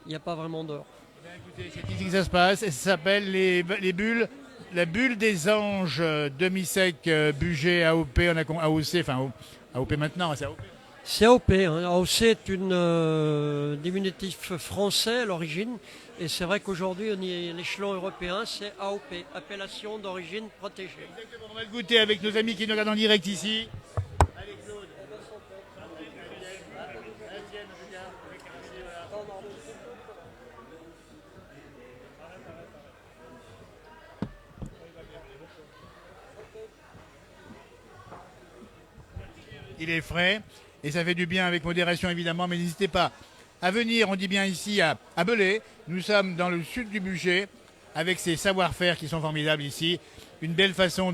M: il n'y a pas vraiment d'or.
A: Écoutez, c'est ici que ça se passe, et ça s'appelle les bulles, la Bulle des Anges, demi-sec, budget AOP, on a AOC, enfin AOP maintenant, c'est AOP.
M: C'est AOP, AOC est une diminutif français à l'origine, et c'est vrai qu'aujourd'hui, à l'échelon européen, c'est AOP, appellation d'origine protégée.
A: Exactement, on va le goûter avec nos amis qui nous regardent en direct ici. Il est frais et ça fait du bien avec modération évidemment, mais n'hésitez pas à venir, on dit bien ici à Belay. Nous sommes dans le sud du budget avec ces savoir-faire qui sont formidables ici. Une belle façon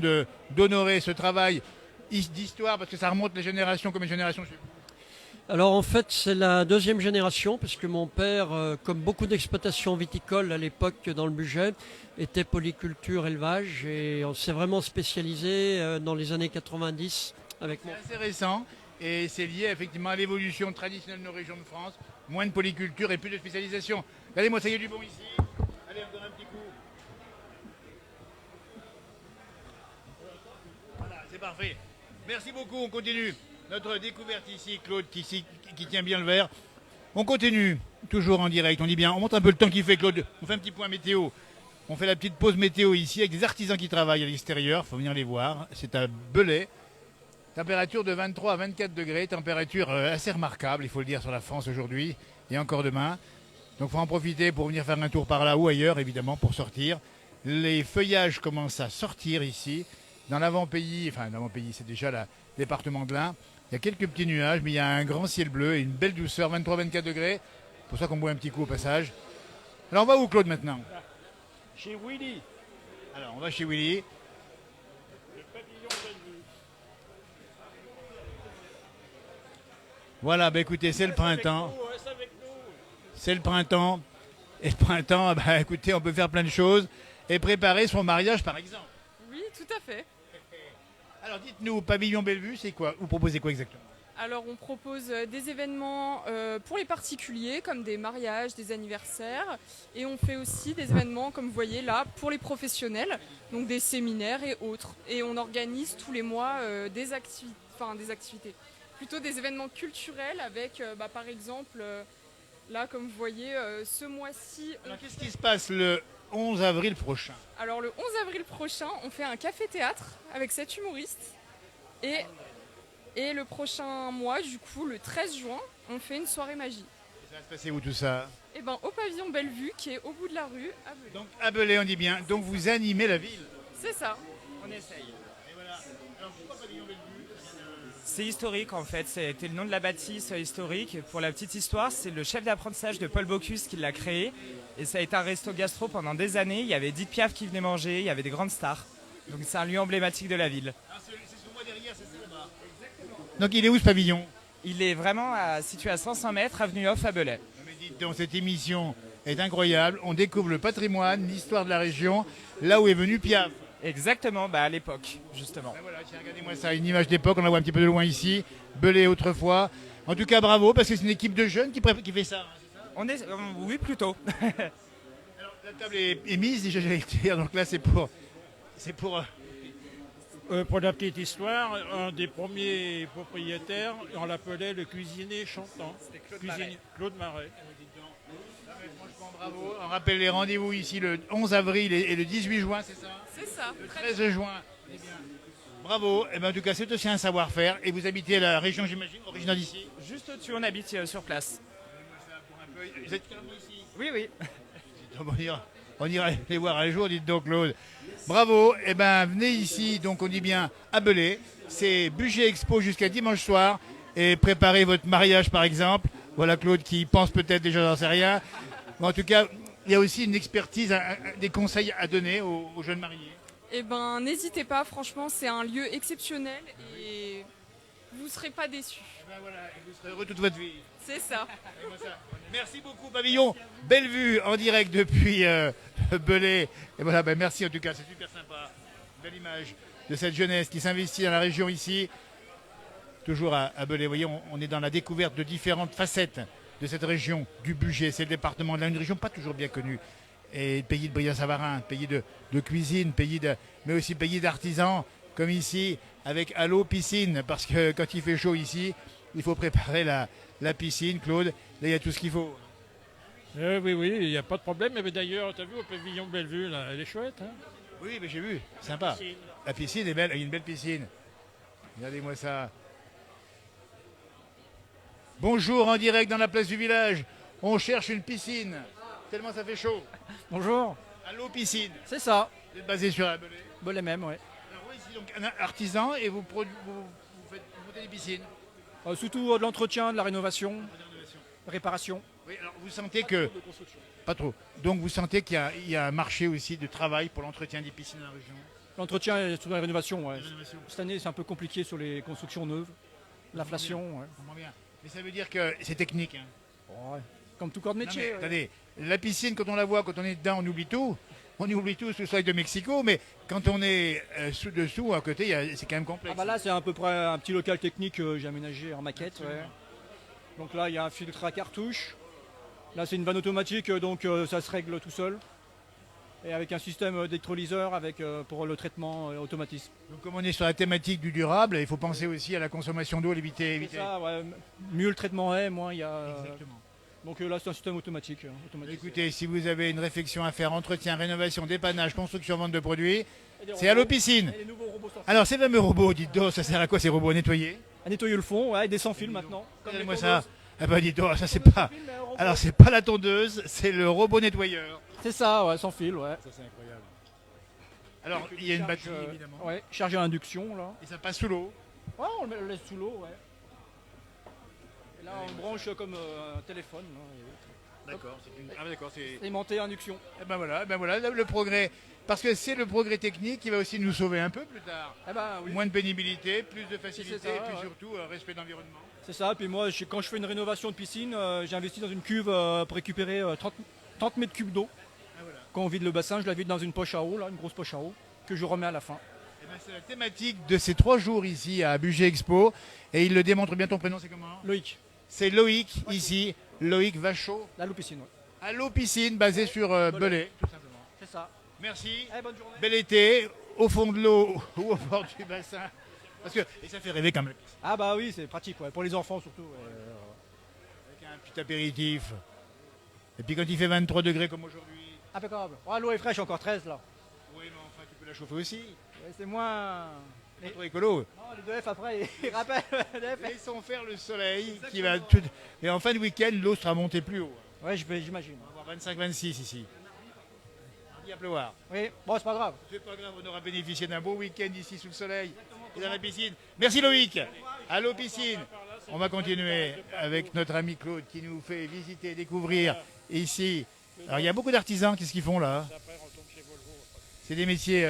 A: d'honorer ce travail d'histoire parce que ça remonte les générations comme une génération chez vous.
M: Alors en fait c'est la deuxième génération parce que mon père, comme beaucoup d'exploitations viticoles à l'époque dans le budget, était polyculture, élevage et on s'est vraiment spécialisé dans les années 90 avec mon...
A: C'est assez récent et c'est lié effectivement à l'évolution traditionnelle de nos régions de France. moins de polyculture et plus de spécialisation. Regardez-moi, ça y est du bon ici. Allez, encore un petit coup. Voilà, c'est parfait. Merci beaucoup, on continue. Notre découverte ici, Claude, qui tient bien le verre. On continue, toujours en direct, on dit bien. On montre un peu le temps qu'il fait, Claude. On fait un petit point météo. On fait la petite pause météo ici avec des artisans qui travaillent à l'extérieur. Il faut venir les voir. C'est à Belay. Température de 23 à 24 degrés. Température assez remarquable, il faut le dire, sur la France aujourd'hui et encore demain. Donc il faut en profiter pour venir faire un tour par là ou ailleurs, évidemment, pour sortir. Les feuillages commencent à sortir ici. Dans l'avant-pays, enfin l'avant-pays, c'est déjà le département de l'Ain. Il y a quelques petits nuages, mais il y a un grand ciel bleu et une belle douceur, 23-24 degrés. C'est pour ça qu'on boit un petit coup au passage. Alors on va où, Claude, maintenant?
E: Chez Willy.
A: Alors on va chez Willy.
E: Le pavillon Bellevue.
A: Voilà, bah écoutez, c'est le printemps.
E: Reste avec nous.
A: C'est le printemps. Et le printemps, bah écoutez, on peut faire plein de choses. Et préparer son mariage, par exemple.
O: Oui, tout à fait.
A: Alors dites-nous, pavillon Bellevue, c'est quoi? Vous proposez quoi exactement?
O: Alors on propose des événements pour les particuliers comme des mariages, des anniversaires et on fait aussi des événements comme vous voyez là pour les professionnels, donc des séminaires et autres. Et on organise tous les mois des activités, plutôt des événements culturels avec par exemple là comme vous voyez ce mois-ci.
A: Alors qu'est-ce qui se passe le 11 avril prochain?
O: Alors le 11 avril prochain on fait un café-théâtre avec 7 humoristes et le prochain mois, du coup, le 13 juin, on fait une soirée magie.
A: Ça va se passer où tout ça?
O: Et au pavillon Bellevue, qui est au bout de la rue, à Belay.
A: Donc à Belay, on dit bien. Donc vous animez la ville.
O: C'est ça.
B: On essaye.
A: Et voilà. Alors pourquoi pavillon Bellevue?
B: C'est historique en fait, c'était le nom de la bâtisse historique. Pour la petite histoire, c'est le chef d'apprentissage de Paul Bocuse qui l'a créé. Et ça a été un resto gastro pendant des années. Il y avait Edith Piaf qui venait manger, il y avait des grandes stars. Donc c'est un lieu emblématique de la ville.
A: Ah, c'est sur moi derrière, c'est ça là-bas. Donc il est où ce pavillon?
B: Il est vraiment situé à 500 mètres, avenue Off à Belay.
A: Mais dites donc, cette émission est incroyable. On découvre le patrimoine, l'histoire de la région, là où est venu Piaf.
B: Exactement, à l'époque, justement.
A: Ben voilà, tiens, regardez-moi ça, une image d'époque, on la voit un petit peu de loin ici. Belay autrefois. En tout cas, bravo, parce que c'est une équipe de jeunes qui fait ça.
B: On est, oui, plutôt.
A: Alors, la table est mise, déjà, j'allais dire. Donc là, c'est pour
E: la petite histoire, un des premiers propriétaires, on l'appelait le cuisinier chantant. Claude Marais.
A: Franchement, bravo. On rappelle les rendez-vous ici le 11 avril et le 18 juin, c'est ça?
O: C'est ça.
A: Le 13 juin. Eh bien, bravo. Et ben, en tout cas, c'est aussi un savoir-faire. Et vous habitez la région, j'imagine, originaire d'ici?
B: Juste au-dessus, on habite sur place.
A: Vous êtes carrément ici?
B: Oui, oui.
A: On ira les voir un jour, dites donc, Claude. Bravo. Eh ben, venez ici, donc on dit bien à Belay. C'est Budget Expo jusqu'à dimanche soir. Et préparez votre mariage, par exemple. Voilà Claude qui pense peut-être déjà, j'en sais rien. Mais en tout cas, il y a aussi une expertise, des conseils à donner aux jeunes mariés.
O: Eh ben, n'hésitez pas, franchement, c'est un lieu exceptionnel et vous ne serez pas déçus.
A: Ben voilà, et vous serez heureux toute votre vie.
O: C'est ça.
A: Merci beaucoup, pavillon Bellevue, en direct depuis Belay. Et voilà, ben merci en tout cas, c'est super sympa. Belle image de cette jeunesse qui s'investit dans la région ici. Toujours à Belay, vous voyez, on est dans la découverte de différentes facettes de cette région, du Bugey. C'est le département de l'Ain, une région pas toujours bien connue. Et pays de Brillat-Savarin, pays de cuisine, mais aussi pays d'artisans, comme ici, avec Allo Piscine, parce que quand il fait chaud ici, il faut préparer la piscine, Claude. Là, il y a tout ce qu'il faut.
E: Oui, il n'y a pas de problème. Mais d'ailleurs, tu as vu au pavillon Bellevue, là, elle est chouette. Hein?
A: Oui, mais j'ai vu, sympa. La piscine est belle, il y a une belle piscine. Regardez-moi ça. Bonjour, en direct dans la place du village. On cherche une piscine, tellement ça fait chaud.
P: Bonjour.
A: Allo Piscine.
P: C'est ça.
A: Vous êtes basé sur Belay.
P: Belay même, oui.
A: Alors oui, ici, donc un artisan et vous montez des piscines.
P: Surtout de l'entretien, de la rénovation, réparation.
A: Oui, alors vous sentez que... Pas trop. Donc vous sentez qu'il y a un marché aussi de travail pour l'entretien des piscines dans la région?
P: L'entretien et surtout la rénovation, ouais. Cette année, c'est un peu compliqué sur les constructions neuves. L'inflation, ouais.
A: Bien. Mais ça veut dire que c'est technique. Hein.
P: Ouais. Comme tout corps de métier.
A: Non, mais, attendez, la piscine, quand on la voit, quand on est dedans, on oublie tout. On oublie tout sous le soleil de Mexico, mais quand on est dessous, à côté, c'est quand même complexe.
P: Ah bah là, c'est à peu près un petit local technique que j'ai aménagé en maquette. Ouais. Donc là, il y a un filtre à cartouche. Là, c'est une vanne automatique, donc ça se règle tout seul. Et avec un système d'électrolyseur pour le traitement automatisme.
A: Donc comme on est sur la thématique du durable, il faut penser aussi à la consommation d'eau, éviter.
P: Ça, ouais, mieux le traitement est, moins il y a...
A: Exactement.
P: Donc là, c'est un système automatique.
A: Écoutez, si vous avez une réflexion à faire, entretien, rénovation, dépannage, construction, vente de produits, c'est Allo Piscine. Alors ces fameux robots, dites donc, ça sert à quoi ces robots? À nettoyer?
P: À nettoyer le fond, ouais, des sans fil maintenant.
A: Regardez-moi ça. Ah bah dites donc, ça c'est pas... Alors c'est pas la tondeuse, c'est le robot nettoyeur.
P: C'est ça, ouais, sans fil, ouais.
A: Ça c'est incroyable. Alors il y a une batterie évidemment.
P: Ouais, chargé à induction là.
A: Et ça passe sous l'eau?
P: Ouais, on le laisse sous l'eau, ouais. Et là on le branche comme un téléphone.
A: D'accord, ah, d'accord, c'est
P: alimenté induction.
A: Et ben voilà le progrès. Parce que c'est le progrès technique qui va aussi nous sauver un peu plus tard.
P: Eh ben, oui.
A: Moins de pénibilité, plus de facilité
P: ça,
A: et puis
P: ouais.
A: surtout respect d'environnement.
P: C'est ça, puis moi quand je fais une rénovation de piscine, j'ai investi dans une cuve pour récupérer 30 mètres cubes d'eau.
A: Ah, voilà.
P: Quand on vide le bassin, je la vide dans une poche à eau, là, une grosse poche à eau, que je remets à la fin.
A: Eh ben, c'est la thématique de ces 3 jours ici à Bugey Expo. Et il le démontre bien, ton prénom c'est comment?
P: Loïc.
A: C'est Loïc ici, Loïc Vachot.
P: Allo Piscine, ouais.
A: Allo Piscine, basé sur Belay, tout simplement.
P: C'est ça.
A: Merci.
P: Allez, bonne journée.
A: Bel été, au fond de l'eau ou au bord du bassin. Parce que, et ça fait rêver quand même.
P: Ah bah oui, c'est pratique, ouais. Pour les enfants surtout.
A: Avec un petit apéritif. Et puis quand il fait 23 degrés comme aujourd'hui.
P: Impeccable. Oh, l'eau est fraîche, encore 13 là.
A: Oui, mais enfin, tu peux la chauffer aussi.
P: Ouais, c'est moins...
A: Pas trop écolo.
P: Non, les 2F après, ils rappellent.
A: Laissons faire le soleil qui va tout... Et en fin de week-end, l'eau sera montée plus haut.
P: Ouais, j'imagine.
A: On va avoir 25-26 ici. Il va pleuvoir.
P: Oui, bon, c'est pas grave.
A: C'est pas grave, on aura bénéficié d'un beau week-end ici sous le soleil et dans la piscine. Merci Loïc. Allo Piscine. On va continuer avec notre ami Claude qui nous fait visiter, découvrir ici. Alors il y a beaucoup d'artisans, qu'est-ce qu'ils font là? C'est des métiers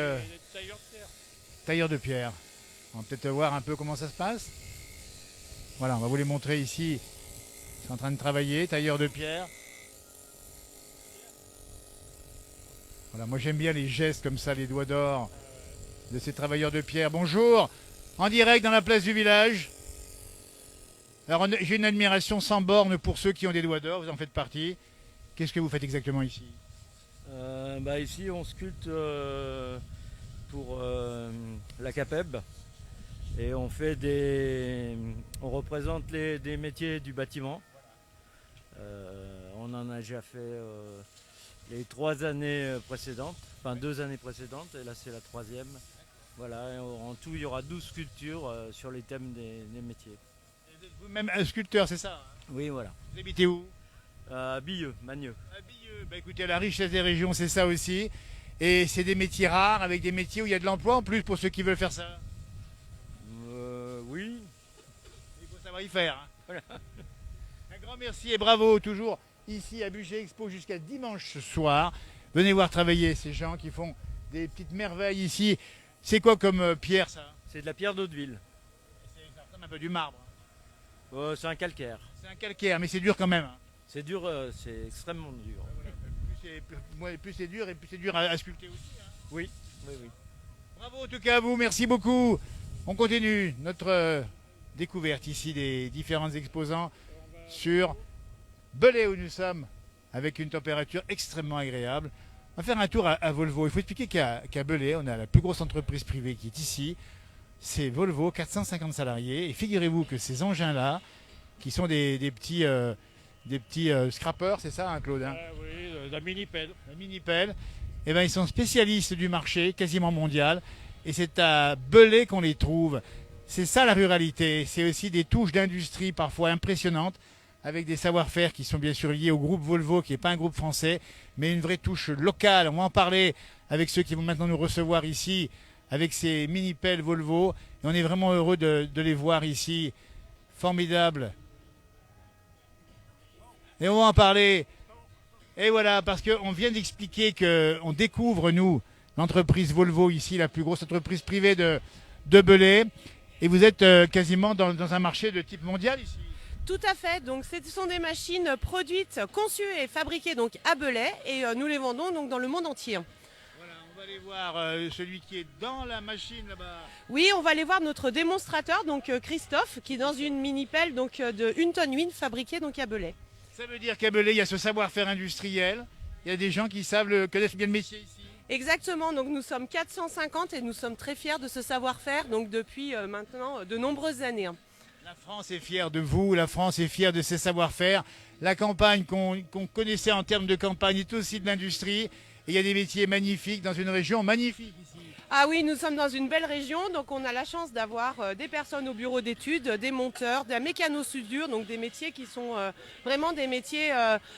A: tailleurs de pierre. On va peut-être voir un peu comment ça se passe. Voilà, on va vous les montrer ici. Ils sont en train de travailler, tailleurs de pierre. Voilà, moi j'aime bien les gestes comme ça, les doigts d'or de ces travailleurs de pierre. Bonjour, en direct dans la place du village. Alors j'ai une admiration sans borne pour ceux qui ont des doigts d'or, vous en faites partie. Qu'est-ce que vous faites exactement ici?
Q: Ici on sculpte pour la CAPEB et on fait on représente des métiers du bâtiment. On en a déjà fait les 3 années précédentes, enfin 2 années précédentes, et là c'est la 3e. Voilà, et en tout il y aura 12 sculptures sur les thèmes des métiers.
A: Vous-même un sculpteur, c'est ça?
Q: Oui, voilà.
A: Vous habitez où?
Q: À Billeux, Magneux.
A: À Billeux, bah écoutez, la richesse des régions, c'est ça aussi. Et c'est des métiers rares, avec des métiers où il y a de l'emploi en plus pour ceux qui veulent faire ça.
Q: Oui.
A: Il faut savoir y faire. Hein. Voilà. Un grand merci et bravo toujours ici à Bugey Expo jusqu'à dimanche soir. Venez voir travailler ces gens qui font des petites merveilles ici. C'est quoi comme pierre ça?
Q: C'est de la pierre d'Hauteville.
A: Ça ressemble un peu du marbre.
Q: C'est un calcaire.
A: C'est un calcaire, mais c'est dur quand même.
Q: C'est dur, c'est extrêmement dur.
A: Plus c'est dur et plus c'est dur à sculpter aussi. Hein.
Q: Oui.
A: Bravo en tout cas à vous, merci beaucoup. On continue notre découverte ici des différents exposants sur Belay où nous sommes avec une température extrêmement agréable. On va faire un tour à Volvo. Il faut expliquer qu'à Belay, on a la plus grosse entreprise privée qui est ici. C'est Volvo, 450 salariés. Et figurez-vous que ces engins-là, qui sont des petits scrappers, c'est ça, hein, Claude hein?
E: Oui, la mini-pelle.
A: La mini-pelle. Eh ben, ils sont spécialistes du marché, quasiment mondial. Et c'est à Belay qu'on les trouve. C'est ça la ruralité. C'est aussi des touches d'industrie parfois impressionnantes, avec des savoir-faire qui sont bien sûr liés au groupe Volvo, qui n'est pas un groupe français, mais une vraie touche locale. On va en parler avec ceux qui vont maintenant nous recevoir ici, avec ces mini-pelles Volvo. Et on est vraiment heureux de les voir ici. Formidable. Et on va en parler. Et voilà, parce qu'on vient d'expliquer qu'on découvre, nous, l'entreprise Volvo ici, la plus grosse entreprise privée de Belay. Et vous êtes quasiment dans un marché de type mondial ici.
R: Tout à fait, donc ce sont des machines produites, conçues et fabriquées donc à Belay et nous les vendons donc dans le monde entier.
A: Voilà, on aller voir celui qui est dans la machine là-bas.
R: Oui, on va aller voir notre démonstrateur, donc Christophe, qui est dans une mini-pelle donc, de 1 tonne 8 fabriquée donc à Belay.
A: Ça veut dire qu'à Belay, il y a ce savoir-faire industriel. Il y a des gens qui connaissent bien le métier ici.
R: Exactement, donc nous sommes 450 et nous sommes très fiers de ce savoir-faire donc depuis maintenant de nombreuses années.
A: La France est fière de vous, la France est fière de ses savoir-faire. La campagne qu'on connaissait en termes de campagne est aussi de l'industrie. Et il y a des métiers magnifiques dans une région magnifique ici.
R: Ah oui, nous sommes dans une belle région, donc on a la chance d'avoir des personnes au bureau d'études, des monteurs, des mécano-soudure, donc des métiers qui sont vraiment des métiers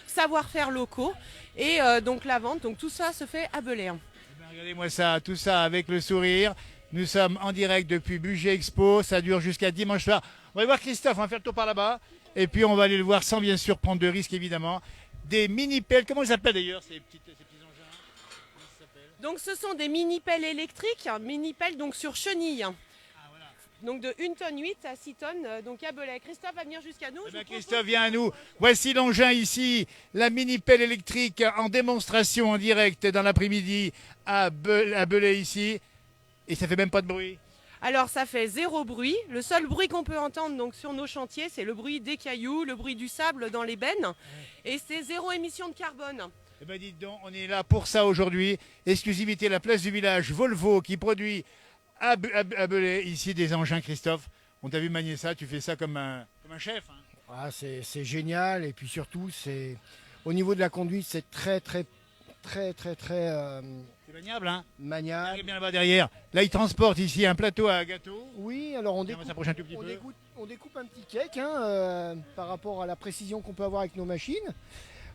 R: savoir-faire locaux. Et donc la vente, donc tout ça se fait à Belay.
A: Regardez-moi ça, tout ça avec le sourire. Nous sommes en direct depuis Bugey Expo, ça dure jusqu'à dimanche soir. On va aller voir Christophe, on va faire le tour par là-bas. Et puis on va aller le voir sans bien sûr prendre de risques évidemment. Des mini-pelles, comment ils s'appellent d'ailleurs ces petits engins?
R: Donc ce sont des mini-pelles électriques, mini-pelles donc sur chenille. Donc de 1 tonne 8 à 6 tonnes, donc à Belay. Christophe va venir jusqu'à nous.
A: Christophe, viens à nous. Voici l'engin ici, la mini-pelle électrique en démonstration en direct dans l'après-midi à Belay ici. Et ça fait même pas de bruit.
R: Alors ça fait 0 bruit. Le seul bruit qu'on peut entendre donc sur nos chantiers, c'est le bruit des cailloux, le bruit du sable dans les bennes. Et c'est 0 émission de carbone.
A: Eh bien dites donc, on est là pour ça aujourd'hui. Exclusivité la place du village Volvo qui produit à Belay ici des engins, Christophe. On t'a vu manier ça, tu fais ça comme un chef. Hein.
S: Ah, c'est génial et puis surtout, au niveau de la conduite, c'est très
A: c'est maniable, hein?
S: Maniable.
A: Regardez bien là-bas derrière. Là, ils transportent ici un plateau à gâteau.
S: Oui, alors on découpe un petit cake par rapport à la précision qu'on peut avoir avec nos machines.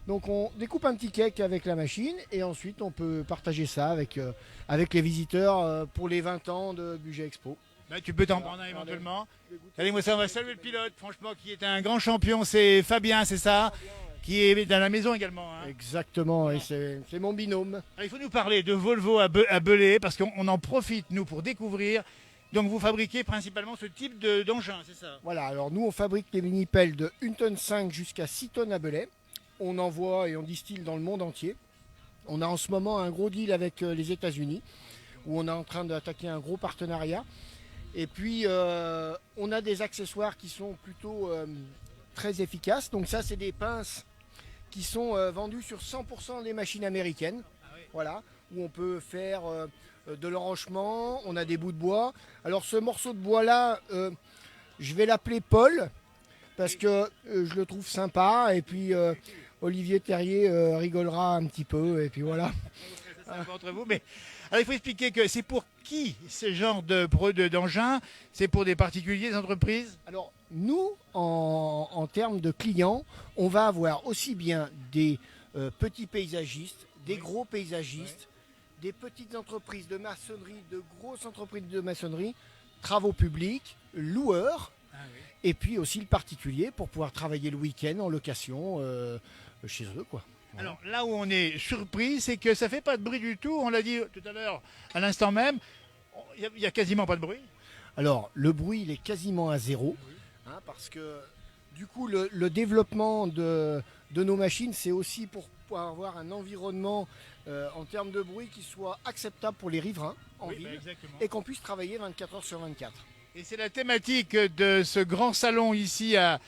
S: Donc on découpe un petit cake avec la machine et ensuite on peut partager ça avec les visiteurs pour les 20 ans de Bugey Expo.
A: Bah, tu peux t'en prendre un éventuellement. Allez-moi ça, on va saluer le pilote, franchement, qui est un grand champion, c'est Fabien, c'est ça, qui est dans la maison également. Hein.
S: Exactement, et c'est mon binôme.
A: Alors, il faut nous parler de Volvo à Belay, parce qu'on en profite, nous, pour découvrir. Donc vous fabriquez principalement ce type d'engin, c'est ça?
S: Voilà, alors nous on fabrique les mini-pelles de 1 tonne 5 jusqu'à 6 tonnes à Belay. On envoie et on distille dans le monde entier. On a en ce moment un gros deal avec les États-Unis, où on est en train d'attaquer un gros partenariat. Et puis on a des accessoires qui sont plutôt très efficaces. Donc ça, c'est des pinces qui sont vendues sur 100% des machines américaines. Voilà, où on peut faire de l'enrochement, on a des bouts de bois. Alors ce morceau de bois-là, je vais l'appeler Paul, parce que je le trouve sympa. Et puis Olivier Terrier rigolera un petit peu. Et puis voilà.
A: Entre vous, mais alors il faut expliquer que c'est pour qui ce genre d'engin? C'est pour des particuliers, des entreprises?
S: Alors nous, en termes de clients, on va avoir aussi bien des petits paysagistes, des gros paysagistes, des petites entreprises de maçonnerie, de grosses entreprises de maçonnerie, travaux publics, loueurs, et puis aussi le particulier pour pouvoir travailler le week-end en location chez eux, quoi.
A: Alors là où on est surpris, c'est que ça fait pas de bruit du tout. On l'a dit tout à l'heure, à l'instant même, il y a quasiment pas de bruit.
S: Alors le bruit, il est quasiment à zéro, parce que du coup le développement de nos machines, c'est aussi pour pouvoir avoir un environnement en termes de bruit qui soit acceptable pour les riverains en ville, et qu'on puisse travailler 24 heures sur 24.
A: Et c'est la thématique de ce grand salon ici à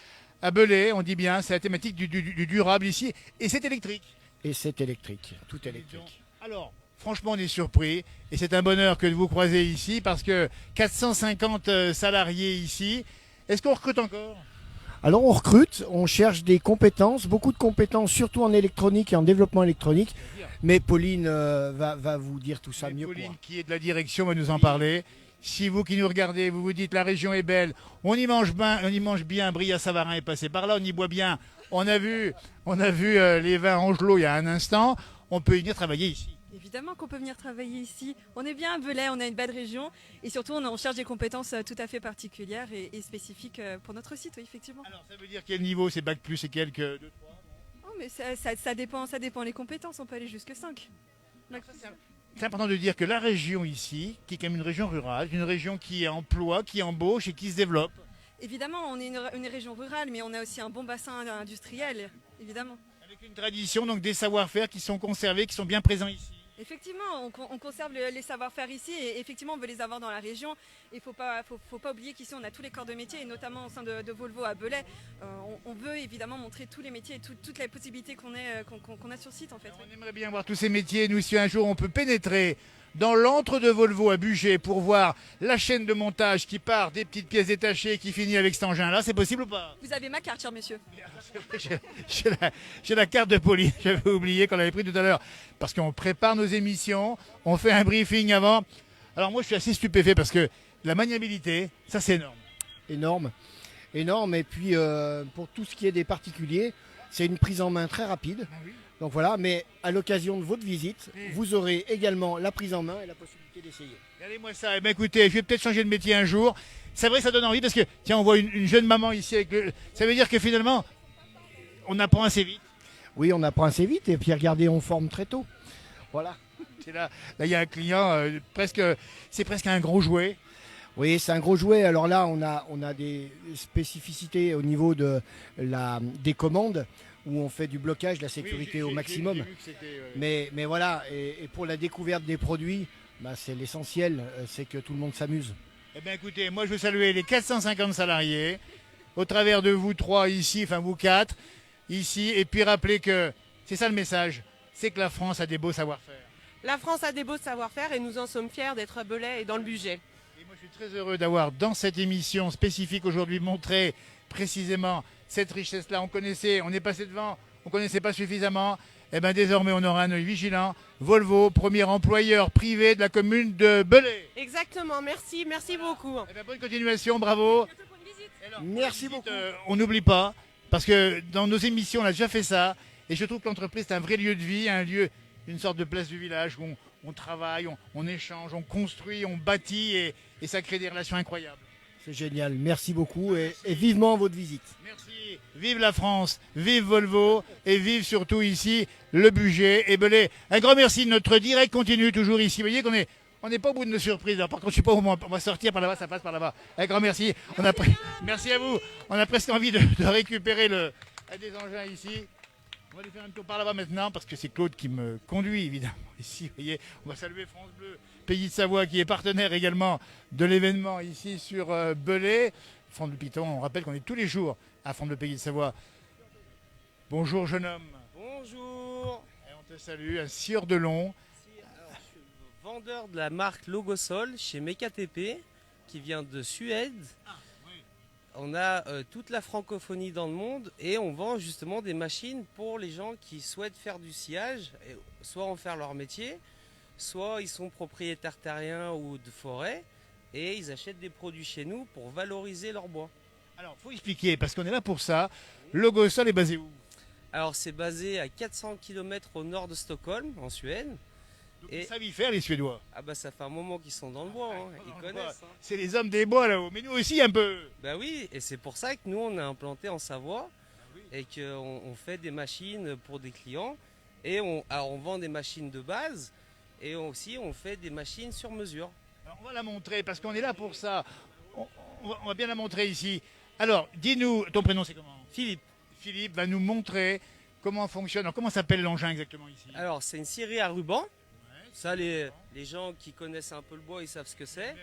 A: Belay, on dit bien, c'est la thématique du durable ici, et c'est électrique.
S: Et c'est électrique, tout électrique.
A: Alors, franchement, on est surpris, et c'est un bonheur que de vous croiser ici, parce que 450 salariés ici, est-ce qu'on recrute encore?
S: Alors on recrute, on cherche des compétences, beaucoup de compétences, surtout en électronique et en développement électronique, mais Pauline va vous dire tout ça mieux que moi.
A: Pauline, qui est de la direction, va nous en parler. Si vous qui nous regardez, vous vous dites la région est belle, on y mange bien, Bria-Savarin est passé par là, on y boit bien. On a vu les vins Angelot il y a un instant, on peut y venir travailler ici.
T: Évidemment qu'on peut venir travailler ici. On est bien à Belay, on a une belle région et surtout on cherche des compétences tout à fait particulières et spécifiques pour notre site, oui, effectivement.
A: Alors ça veut dire quel niveau? C'est Bac plus et quelques 2, 3?
T: Oh, mais ça dépend les compétences, on peut aller jusque 5.
A: C'est important de dire que la région ici, qui est quand même une région rurale, une région qui emploie, qui embauche et qui se développe.
T: Évidemment, on est une région rurale, mais on a aussi un bon bassin industriel, évidemment.
A: Avec une tradition, donc des savoir-faire qui sont conservés, qui sont bien présents ici.
T: Effectivement, on conserve les savoir-faire ici et effectivement on veut les avoir dans la région. Il faut pas oublier qu'ici on a tous les corps de métier et notamment au sein de Volvo à Belay, on veut évidemment montrer tous les métiers et toutes les possibilités qu'on a sur site en fait.
A: On aimerait bien voir tous ces métiers. Nous, si un jour on peut pénétrer dans l'antre de Volvo à Bugey pour voir la chaîne de montage qui part des petites pièces détachées et qui finit avec cet engin-là, c'est possible ou pas?
T: Vous avez ma carte, cher monsieur.
A: J'ai la carte de Pauline, j'avais oublié qu'on l'avait pris tout à l'heure. Parce qu'on prépare nos émissions, on fait un briefing avant. Alors moi je suis assez stupéfait parce que la maniabilité, ça c'est énorme.
S: Énorme. Et puis pour tout ce qui est des particuliers, c'est une prise en main très rapide. Donc voilà, mais à l'occasion de votre visite, vous aurez également la prise en main et la possibilité d'essayer.
A: Regardez-moi ça. Eh bien, écoutez, je vais peut-être changer de métier un jour. C'est vrai, ça donne envie parce que, tiens, on voit une jeune maman ici avec le... Ça veut dire que finalement, on apprend assez vite.
S: Oui, on apprend assez vite et puis regardez, on forme très tôt. Voilà.
A: Là, il y a un client, c'est presque un gros jouet.
S: Oui, c'est un gros jouet. Alors là, on a des spécificités au niveau des commandes où on fait du blocage, de la sécurité au maximum.
A: J'ai vu que c'était,
S: mais voilà, et pour la découverte des produits, c'est l'essentiel, c'est que tout le monde s'amuse.
A: Eh bien écoutez, moi je veux saluer les 450 salariés, au travers de vous trois ici, enfin vous quatre, ici, et puis rappeler que c'est ça le message, c'est que la France a des beaux savoir-faire.
R: La France a des beaux savoir-faire et nous en sommes fiers d'être à Belay et dans le Bugey.
A: Et moi je suis très heureux d'avoir dans cette émission spécifique aujourd'hui montré précisément cette richesse-là. On est passé devant, on ne connaissait pas suffisamment. Eh bien désormais on aura un œil vigilant. Volvo, premier employeur privé de la commune de Belay.
R: Exactement, merci beaucoup.
A: Eh bien, bonne continuation, bravo.
S: Merci beaucoup.
A: On n'oublie pas, parce que dans nos émissions on a déjà fait ça, et je trouve que l'entreprise est un vrai lieu de vie, un lieu, une sorte de place du village où on travaille, on échange, on construit, on bâtit, et ça crée des relations incroyables.
S: C'est génial, merci beaucoup et vivement votre visite.
A: Merci, vive la France, vive Volvo et vive surtout ici le Bugey et Belay. Un grand merci, notre direct continue toujours ici. Vous voyez qu'on n'est pas au bout de nos surprises. Alors, par contre, je ne sais pas où on va sortir par là-bas, ça passe par là-bas. Un grand merci. Merci à vous. On a presque envie de récupérer des engins ici. On va aller faire un tour par là-bas maintenant parce que c'est Claude qui me conduit évidemment ici. Vous voyez, on va saluer France Bleu, Pays de Savoie qui est partenaire également de l'événement ici sur Belay. Franck de Piton, on rappelle qu'on est tous les jours à Franck de Pays de Savoie. Bonjour jeune homme.
U: Bonjour.
A: Et on te salue, un sieur de long.
U: Alors, je suis vendeur de la marque Logosol chez MekaTP qui vient de Suède. On a toute la francophonie dans le monde et on vend justement des machines pour les gens qui souhaitent faire du sciage, et soit en faire leur métier, soit ils sont propriétaires terriens ou de forêt et ils achètent des produits chez nous pour valoriser leur bois.
A: Alors, il faut expliquer, parce qu'on est là pour ça. Logosol est basé où?
U: Alors, c'est basé à 400 km au nord de Stockholm, en Suède.
A: Donc, ils savent y faire, les Suédois.
U: Ah bah ça fait un moment qu'ils sont dans le bois, hein. Ils connaissent. Hein.
A: C'est les hommes des bois là-haut, mais nous aussi un peu.
U: Bah oui, et c'est pour ça que nous on est implanté en Savoie et qu'on fait des machines pour des clients. Et on vend des machines de base et aussi on fait des machines sur mesure.
A: Alors, on va la montrer parce qu'on est là pour ça. On va bien la montrer ici. Alors, dis-nous, ton prénom c'est comment?
U: Philippe.
A: Philippe va nous montrer comment fonctionne. Alors, comment s'appelle l'engin exactement ici?
U: Alors c'est une scierie à ruban. Ça, les gens qui connaissent un peu le bois, ils savent ce que c'est.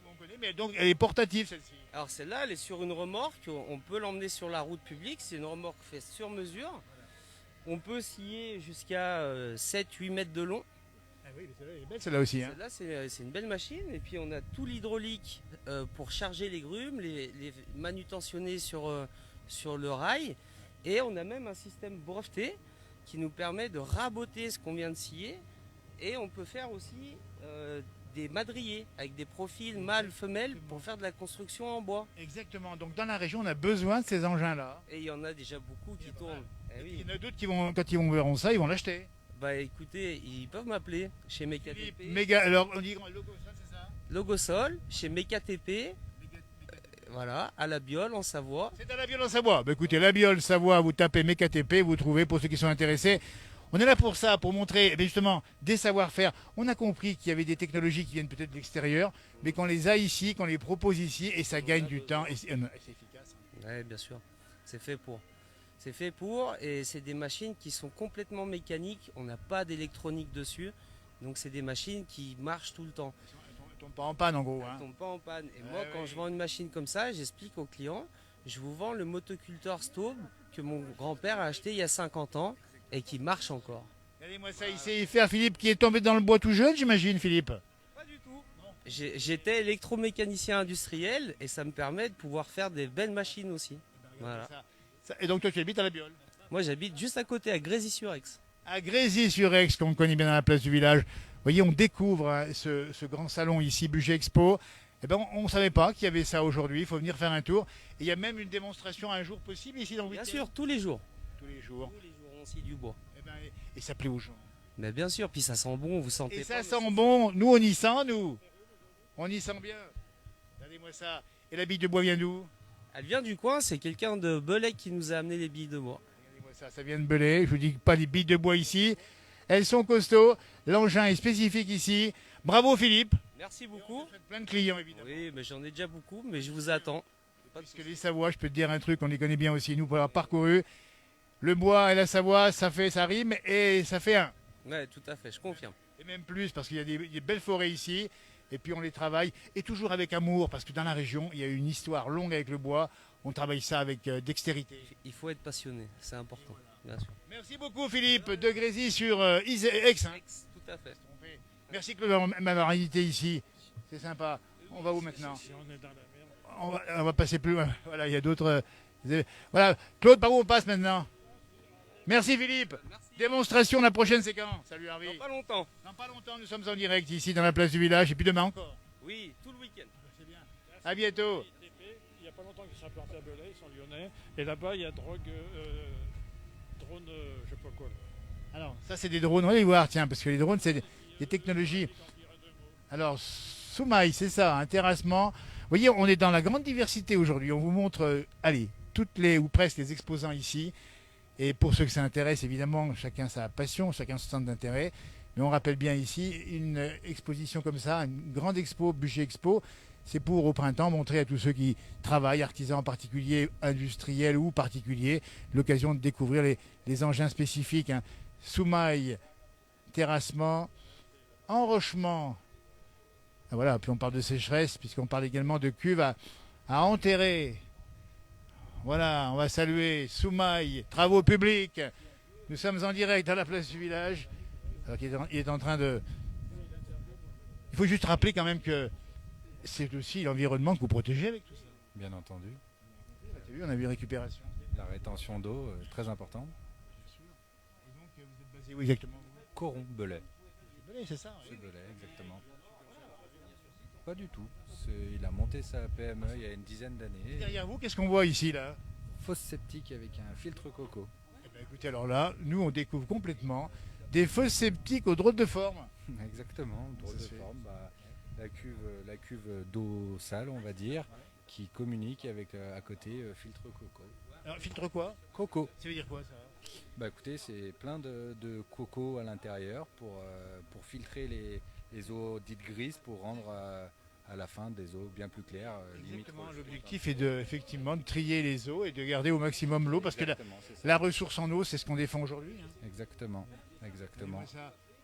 A: On connaît, mais donc elle est portative celle-ci.
U: Alors celle-là, elle est sur une remorque. On peut l'emmener sur la route publique. C'est une remorque faite sur mesure. On peut scier jusqu'à 7-8 mètres de long.
A: Ah oui, celle-là elle est belle celle-là aussi. Hein.
U: Celle-là, c'est une belle machine. Et puis on a tout l'hydraulique pour charger les grumes, les manutentionner sur le rail. Et on a même un système breveté qui nous permet de raboter ce qu'on vient de scier. Et on peut faire aussi des madriers avec des profils mâles-femelles pour faire de la construction en bois.
A: Exactement. Donc dans la région, on a besoin de ces engins-là.
U: Et il y en a déjà beaucoup qui tournent.
A: Eh oui. Il y en a d'autres qui vont, quand ils verront ça, ils vont l'acheter.
U: Bah écoutez, ils peuvent m'appeler chez MekaTP.
A: Alors on dit Logosol, c'est ça?
U: Logosol, chez MekaTP. Voilà, à la Biole en Savoie.
A: C'est à la Biole en Savoie. Bah écoutez, la Biole Savoie, vous tapez MekaTP, vous trouvez pour ceux qui sont intéressés. On est là pour ça, pour montrer justement des savoir-faire. On a compris qu'il y avait des technologies qui viennent peut-être de l'extérieur, mais qu'on les a ici, qu'on les propose ici, et ça gagne du temps, et c'est efficace.
U: Oui, bien sûr. C'est fait pour. C'est fait pour, et c'est des machines qui sont complètement mécaniques. On n'a pas d'électronique dessus. Donc c'est des machines qui marchent tout le temps.
A: Elles ne tombent pas en panne en gros.
U: Elles
A: Hein.
U: tombent pas en panne. Et moi, quand je vends une machine comme ça, j'explique aux clients, je vous vends le motoculteur Staub que mon grand-père a acheté il y a 50 ans et qui marche encore.
A: Regardez-moi ça, il sait faire Philippe qui est tombé dans le bois tout jeune, j'imagine, Philippe.
U: J'étais électromécanicien industriel et ça me permet de pouvoir faire des belles machines aussi. Voilà.
A: Et donc toi tu habites à la Biole?
U: Moi j'habite juste à côté à Grésy-sur-Aix.
A: À Grésy-sur-Aix, qu'on connaît bien dans la place du village. Vous voyez, on découvre hein, ce grand salon ici, Budget Expo. Eh ben, on ne savait pas qu'il y avait ça aujourd'hui, il faut venir faire un tour. Et il y a même une démonstration un jour possible ici dans le
U: Bien
A: week-end.
U: sûr, tous les jours.
A: Tous les jours.
U: Tous les jours, on scie du bois.
A: Et ça plaît aux gens.
U: Mais bien sûr, puis ça sent bon, vous sentez
A: Et
U: pas,
A: ça sent bon, nous on y sent, nous. On y sent bien. Regardez-moi ça. Et la bille de bois vient d'où?
U: Elle vient du coin, c'est quelqu'un de Belay qui nous a amené les billes de bois.
A: Regardez-moi ça vient de Belay. Je vous dis pas des billes de bois ici. Elles sont costauds. L'engin est spécifique ici. Bravo Philippe.
U: Merci beaucoup.
A: Plein de clients évidemment.
U: Oui, mais j'en ai déjà beaucoup, mais je vous attends.
A: Parce que les Savoies, je peux te dire un truc, on les connaît bien aussi, nous pour avoir parcouru. Le bois et la Savoie, ça rime et ça fait un.
U: Ouais, tout à fait, je confirme.
A: Et même plus, parce qu'il y a des belles forêts ici, et puis on les travaille, et toujours avec amour, parce que dans la région, il y a une histoire longue avec le bois, on travaille ça avec dextérité.
U: Il faut être passionné, c'est important, bien sûr.
A: Merci beaucoup Philippe de Grésy sur Aix. Hein.
U: Tout à fait.
A: Merci Claude de m'avoir invité ici, c'est sympa. On va où maintenant?
E: On est dans la merde.
A: On va passer plus loin. Voilà, il y a d'autres... Voilà, Claude, par où on passe maintenant? Merci Philippe. Merci. Démonstration, la prochaine c'est quand? Salut Harvey.
U: Dans pas longtemps.
A: Dans pas longtemps, nous sommes en direct ici dans la place du village et puis demain encore.
U: Oui, tout le week-end.
A: C'est bien. À bientôt.
E: Il n'y a pas longtemps qu'ils sont implantés à Belay, ils sont lyonnais. Et là-bas, il y a drone, je sais pas quoi. Là.
A: Alors, ça c'est des drones, on va les voir, tiens, parce que les drones c'est des technologies. Alors, Soumaï, c'est ça, un terrassement. Vous voyez, on est dans la grande diversité aujourd'hui. On vous montre, allez, toutes les, ou presque les exposants ici. Et pour ceux que ça intéresse, évidemment, chacun sa passion, chacun son centre d'intérêt. Mais on rappelle bien ici, une exposition comme ça, une grande expo, Budget Expo, c'est pour au printemps montrer à tous ceux qui travaillent, artisans en particulier, industriels ou particuliers, l'occasion de découvrir les engins spécifiques. Hein. Soumaï, terrassement, enrochement. Ah, voilà, puis on parle de sécheresse, puisqu'on parle également de cuves à enterrer. Voilà, on va saluer Soumaï, travaux publics. Nous sommes en direct dans la place du village. Alors il est en train de... Il faut juste rappeler quand même que c'est aussi l'environnement que vous protégez avec tout ça.
C: Bien entendu.
A: Tu as vu, on a vu récupération.
C: La rétention d'eau, très importante.
A: Et donc, vous êtes basé où exactement?
C: Coron, Belay.
A: Belay, c'est ça?
C: C'est Belay, exactement. Pas du tout. Il a monté sa PME il y a une dizaine d'années.
A: Derrière vous, qu'est-ce qu'on voit ici là?
C: Fosse septique avec un filtre coco.
A: Eh ben, écoutez, alors là, nous on découvre complètement des fosses septiques aux drôles de forme.
C: Exactement, drôle de forme. Bah, la cuve d'eau sale, on va dire, qui communique avec à côté filtre coco.
A: Alors filtre quoi?
C: Coco.
A: Ça veut dire quoi ça?
C: Bah écoutez, c'est plein de coco à l'intérieur pour filtrer les eaux dites grises pour rendre à la fin des eaux bien plus claires.
A: Exactement, l'objectif est effectivement de trier les eaux et de garder au maximum l'eau parce que la ressource en eau, c'est ce qu'on défend aujourd'hui. Hein.
C: Exactement, exactement.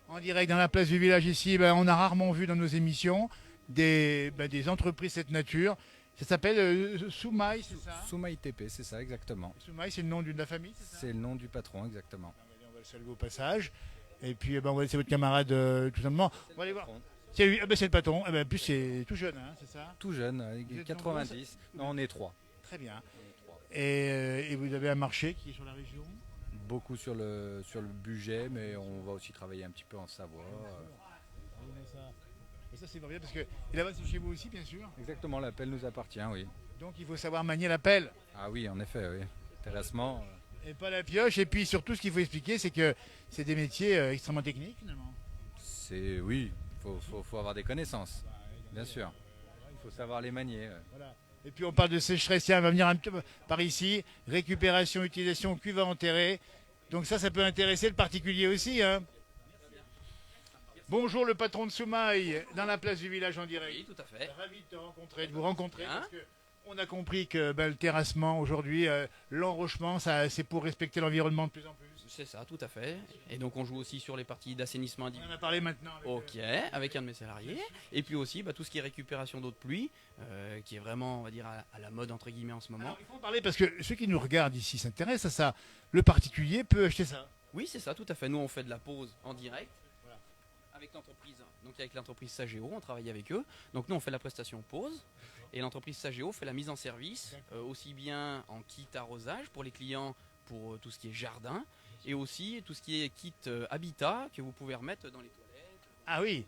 A: En direct dans la place du village ici, on a rarement vu dans nos émissions des entreprises de cette nature. Ça s'appelle Soumaï, c'est ça?
C: Soumaï TP, c'est ça, exactement.
A: Soumaï, c'est le nom de la famille, c'est ça?
C: C'est le nom du patron, exactement.
A: On va le saluer au passage. Et puis on va laisser votre camarade tout simplement. On va aller voir. C'est le patron. En plus, c'est tout jeune, hein, c'est ça?
C: Tout jeune, 90. Non, on est 3.
A: Très bien. Et vous avez un marché qui est sur la région?
C: Beaucoup sur le budget, mais on va aussi travailler un petit peu en Savoie.
A: Ça c'est bien parce que et là-bas c'est chez vous aussi bien sûr.
C: Exactement, la pelle nous appartient, oui.
A: Donc il faut savoir manier la pelle.
C: Ah oui, en effet, oui. Terrassement.
A: Et pas la pioche. Et puis surtout ce qu'il faut expliquer c'est que c'est des métiers extrêmement techniques finalement.
C: C'est oui, faut avoir des connaissances, bien sûr. Il faut savoir les manier.
A: Voilà. Et puis on parle de sécheresse, tiens, on va venir un peu par ici, récupération, utilisation, cuve à enterrer. Donc ça peut intéresser le particulier aussi. Hein. Bonjour le patron de Soumaï, dans la place du village en direct.
V: Oui, tout à fait.
A: Ravi de te rencontrer, de vous rencontrer.
V: Hein,
A: parce que on a compris que le terrassement aujourd'hui, l'enrochement, c'est pour respecter l'environnement de plus en plus.
D: C'est ça, tout à fait. Et donc on joue aussi sur les parties d'assainissement.
A: On en a parlé maintenant.
D: Ok, avec un de mes salariés. Et puis aussi tout ce qui est récupération d'eau de pluie, qui est vraiment, on va dire, à la mode entre guillemets en ce moment.
A: Alors, il faut en parler parce que ceux qui nous regardent ici s'intéressent à ça. Le particulier peut acheter ça.
D: Oui, c'est ça, tout à fait. Nous, on fait de la pause en direct. Avec l'entreprise, donc avec l'entreprise Sageo, on travaille avec eux. Donc nous on fait la prestation pause et l'entreprise Sageo fait la mise en service, aussi bien en kit arrosage pour les clients pour tout ce qui est jardin et aussi tout ce qui est kit habitat que vous pouvez remettre dans les toilettes.
A: Ah oui.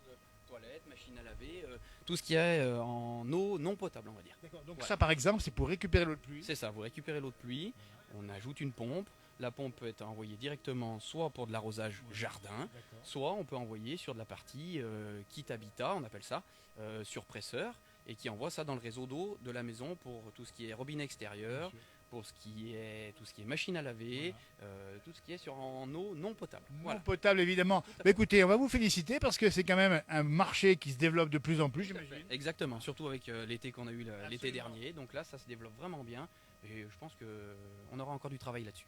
D: Toilettes, machines à laver, tout ce qui est en eau non potable, on va dire.
A: Donc ça par exemple c'est pour récupérer l'eau de pluie.
D: C'est ça, vous récupérez l'eau de pluie, on ajoute une pompe. La pompe peut être envoyée directement soit pour de l'arrosage jardin, soit on peut envoyer sur de la partie kit habitat, on appelle ça, surpresseur, et qui envoie ça dans le réseau d'eau de la maison pour tout ce qui est robinet extérieur, pour tout ce qui est machine à laver, tout ce qui est en eau non potable.
A: Non potable évidemment. Mais écoutez, on va vous féliciter parce que c'est quand même un marché qui se développe de plus en plus, j'imagine.
D: Exactement, surtout avec l'été qu'on a eu l'été dernier. Donc là, ça se développe vraiment bien et je pense qu'on aura encore du travail là-dessus.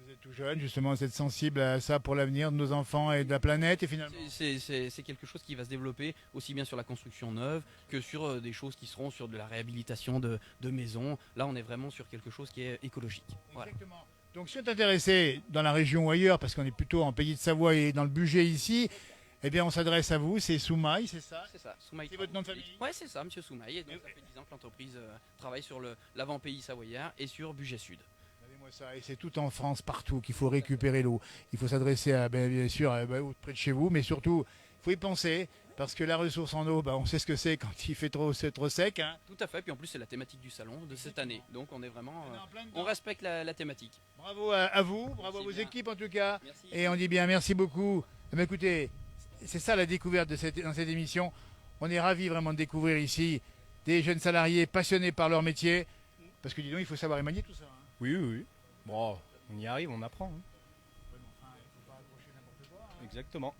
A: Vous êtes tout jeune, justement, vous êtes sensible à ça pour l'avenir de nos enfants et de la planète, et finalement.
D: C'est quelque chose qui va se développer aussi bien sur la construction neuve que sur des choses qui seront sur de la réhabilitation de maisons. Là, on est vraiment sur quelque chose qui est écologique. Voilà.
A: Exactement. Donc, si on est intéressé dans la région ou ailleurs, parce qu'on est plutôt en Pays de Savoie et dans le budget ici, eh bien, on s'adresse à vous, c'est Soumaï, c'est ça?
D: C'est ça, Soumaï.
A: C'est votre nom de famille?
D: Oui, c'est ça, monsieur Soumaï. Et donc, ça fait 10 ans que l'entreprise travaille sur l'avant-pays savoyard et sur budget sud.
A: Ça, et c'est tout en France, partout, qu'il faut récupérer l'eau. Il faut s'adresser à, bien sûr, près de chez vous, mais surtout, il faut y penser, parce que la ressource en eau, on sait ce que c'est quand il fait trop sec. Hein.
D: Tout à fait, puis en plus c'est la thématique du salon de cette année, donc on est vraiment, on respecte la thématique.
A: Bravo à vous, bravo à vos équipes en tout cas,
D: merci.
A: Et on dit bien merci beaucoup. Mais écoutez, c'est ça la découverte dans cette émission. On est ravis vraiment de découvrir ici des jeunes salariés passionnés par leur métier, parce que dis donc, il faut savoir y manier tout ça. Hein.
P: Oui, oui, oui. Bon, on y arrive, on apprend. Hein. Exactement.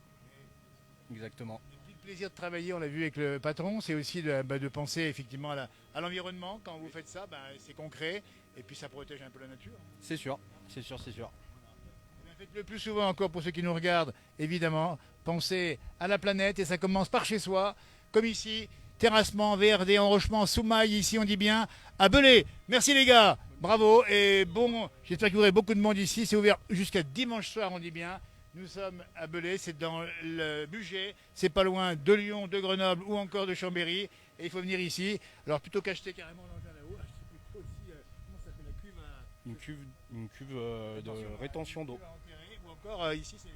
P: Exactement.
A: Le plaisir de travailler, on l'a vu avec le patron, c'est aussi de penser effectivement à l'environnement. Quand vous faites ça, c'est concret et puis ça protège un peu la nature.
P: C'est sûr, c'est sûr, c'est sûr.
A: Faites le plus souvent encore pour ceux qui nous regardent, évidemment. Pensez à la planète et ça commence par chez soi, comme ici. Terrassement, VRD, enrochement, Soumaï, ici on dit bien, à Belay. Merci les gars, bravo et bon, j'espère qu'il y aura beaucoup de monde ici. C'est ouvert jusqu'à dimanche soir, on dit bien. Nous sommes à Belay, c'est dans le budget, c'est pas loin de Lyon, de Grenoble ou encore de Chambéry. Et il faut venir ici. Alors plutôt qu'acheter carrément l'engin là-haut, achetez plutôt aussi, comment ça s'appelle, la cuve à...
P: Une cuve de rétention d'eau.
A: Ou encore ici c'est...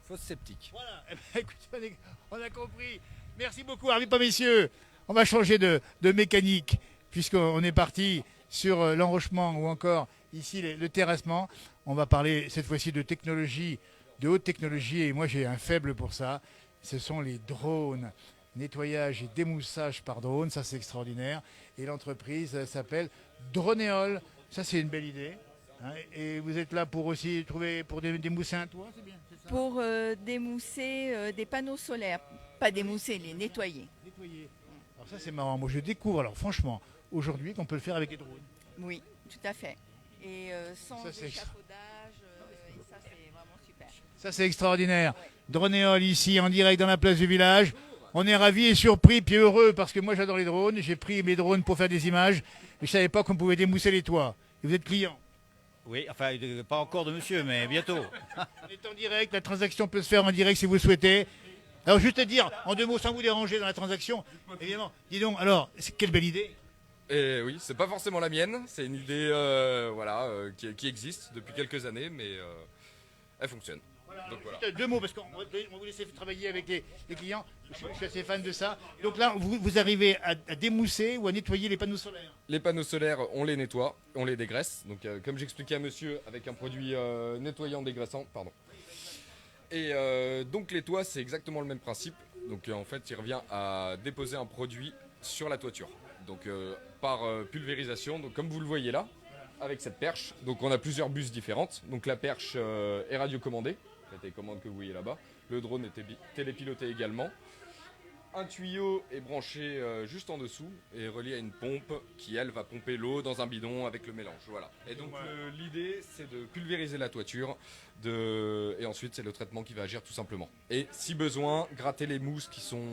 P: Fosse septique.
A: Voilà, écoutez, on a compris. Merci beaucoup, Harvey, pas messieurs. On va changer de mécanique, puisqu'on est parti sur l'enrochement ou encore ici le terrassement. On va parler cette fois-ci de technologie, de haute technologie, et moi j'ai un faible pour ça. Ce sont les drones. Nettoyage et démoussage par drone, ça c'est extraordinaire. Et l'entreprise s'appelle Dronéol. Ça c'est une belle idée. Hein. Et vous êtes là pour aussi démousser un toit, c'est bien, c'est ça?
V: Pour démousser des panneaux solaires. Pas démousser, les nettoyer.
A: Nettoyer. Alors ça c'est marrant, moi je découvre alors franchement aujourd'hui qu'on peut le faire avec des drones.
V: Oui, tout à fait. Et sans
A: ça,
V: échafaudage, et ça c'est vraiment super.
A: Ça c'est extraordinaire. Ouais. Dronéol ici en direct dans la place du village. On est ravis et surpris puis heureux parce que moi j'adore les drones. J'ai pris mes drones pour faire des images. Mais je savais pas qu'on pouvait démousser les toits. Et vous êtes client?
W: Oui, enfin pas encore de monsieur, mais bientôt.
A: On est en direct, la transaction peut se faire en direct si vous souhaitez. Alors juste à dire, en deux mots, sans vous déranger dans la transaction, évidemment, dis donc, alors, quelle belle idée.
X: Et oui, c'est pas forcément la mienne, c'est une idée qui existe depuis quelques années, mais elle fonctionne.
A: Voilà, donc, voilà. Deux mots, parce qu'on va vous laisser travailler avec les clients, je suis assez fan de ça. Donc là, vous arrivez à démousser ou à nettoyer les panneaux solaires?
X: Les panneaux solaires, on les nettoie, on les dégraisse, donc comme j'expliquais à monsieur, avec un produit nettoyant dégraissant, pardon. Et donc les toits, c'est exactement le même principe. Donc en fait, il revient à déposer un produit sur la toiture. Donc par pulvérisation, donc comme vous le voyez là, avec cette perche. Donc on a plusieurs buses différentes. Donc la perche est radiocommandée, la télécommande que vous voyez là-bas. Le drone est télépiloté également. un tuyau est branché juste en dessous et relié à une pompe qui, elle, va pomper l'eau dans un bidon avec le mélange. Voilà. Et donc l'idée, c'est de pulvériser la toiture et ensuite c'est le traitement qui va agir tout simplement. Et si besoin, gratter les mousses qui sont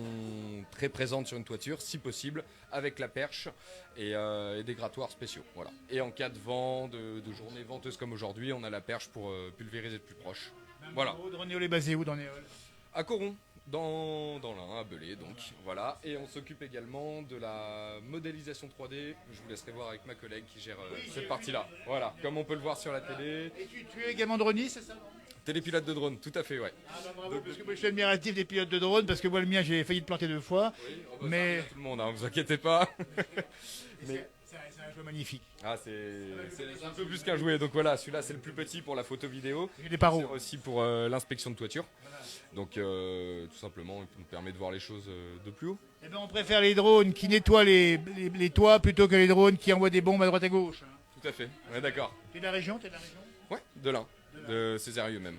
X: très présentes sur une toiture, si possible, avec la perche et des grattoirs spéciaux. Voilà. Et en cas de vent, de journée venteuse comme aujourd'hui, on a la perche pour pulvériser de plus proche. Voilà.
A: Dronéol est basé où, Dronéol?
X: À Coron. Dans l'Ain, à Belay, donc voilà. Et on s'occupe également de la modélisation 3D. Je vous laisserai voir avec ma collègue qui gère cette partie-là. Voilà, comme on peut le voir sur la télé.
A: Et tu es également droniste, c'est ça?
X: Télépilote de drone, tout à fait, ouais.
A: Ah bah bravo, parce que moi je suis admiratif des pilotes de drone, parce que moi le mien j'ai failli te planter 2 fois.
X: Oui, on va
A: mais
X: faire tout le monde, hein, vous inquiétez pas.
A: Mais c'est un jeu magnifique.
X: Ah, c'est un peu plus qu'un jouet. Donc voilà, celui-là c'est le plus petit pour la photo vidéo.
A: Des paros.
X: C'est aussi pour l'inspection de toiture. Donc tout simplement, il nous permet de voir les choses de plus haut.
A: Eh ben, on préfère les drones qui nettoient les toits plutôt que les drones qui envoient des bombes à droite à gauche.
X: Tout à fait, on est d'accord.
A: T'es de la région?
X: Ouais, de l'Ain, de Césarieux même.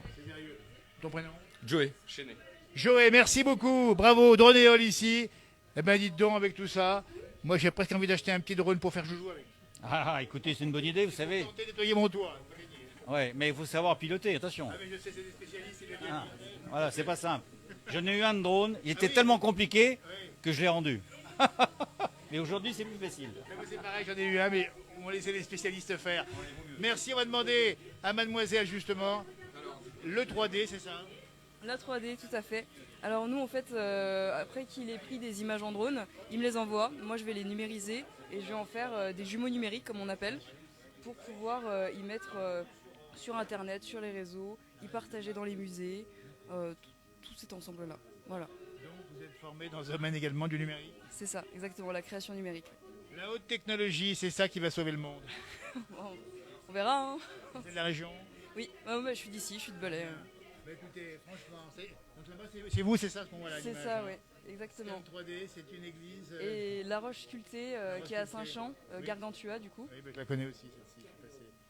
A: Ton prénom?
X: Joey, Chéné.
A: Joey, merci beaucoup. Bravo, Dronéol ici. Eh ben dites donc, avec tout ça, moi j'ai presque envie d'acheter un petit drone pour faire joujou avec.
W: Ah, écoutez, c'est une bonne idée, vous savez.
A: Tenter de nettoyer mon toit.
W: Ouais, mais il faut savoir piloter, attention.
A: Ah mais je sais, c'est des spécialistes, c'est bien.
W: Voilà, c'est pas simple. J'en ai eu un de drone, il était tellement compliqué que je l'ai rendu. Mais aujourd'hui, c'est plus facile.
A: C'est pareil, j'en ai eu un, mais on va laisser les spécialistes faire. Merci, on va demander à mademoiselle justement le 3D, c'est ça?
F: La 3D, tout à fait. Alors nous, en fait, après qu'il ait pris des images en drone, il me les envoie. Moi, je vais les numériser et je vais en faire des jumeaux numériques, comme on appelle, pour pouvoir y mettre sur Internet, sur les réseaux, y partager dans les musées, tout cet ensemble-là. Voilà.
A: Donc vous êtes formé dans ce domaine également du numérique?
F: C'est ça, exactement, la création numérique.
A: La haute technologie, c'est ça qui va sauver le monde.
F: Bon, on verra. Hein.
A: Vous êtes de la région?
F: Oui, je suis d'ici, je suis de Belay.
A: Bah écoutez, franchement, donc là-bas c'est vous, c'est ça ce qu'on voit là?
F: C'est ça, oui, exactement.
A: C'est en 3D, c'est une église.
F: Et la roche sculptée qui est à Saint-Champ, Gargantua du coup.
A: Oui, bah, je la connais aussi, celle-ci.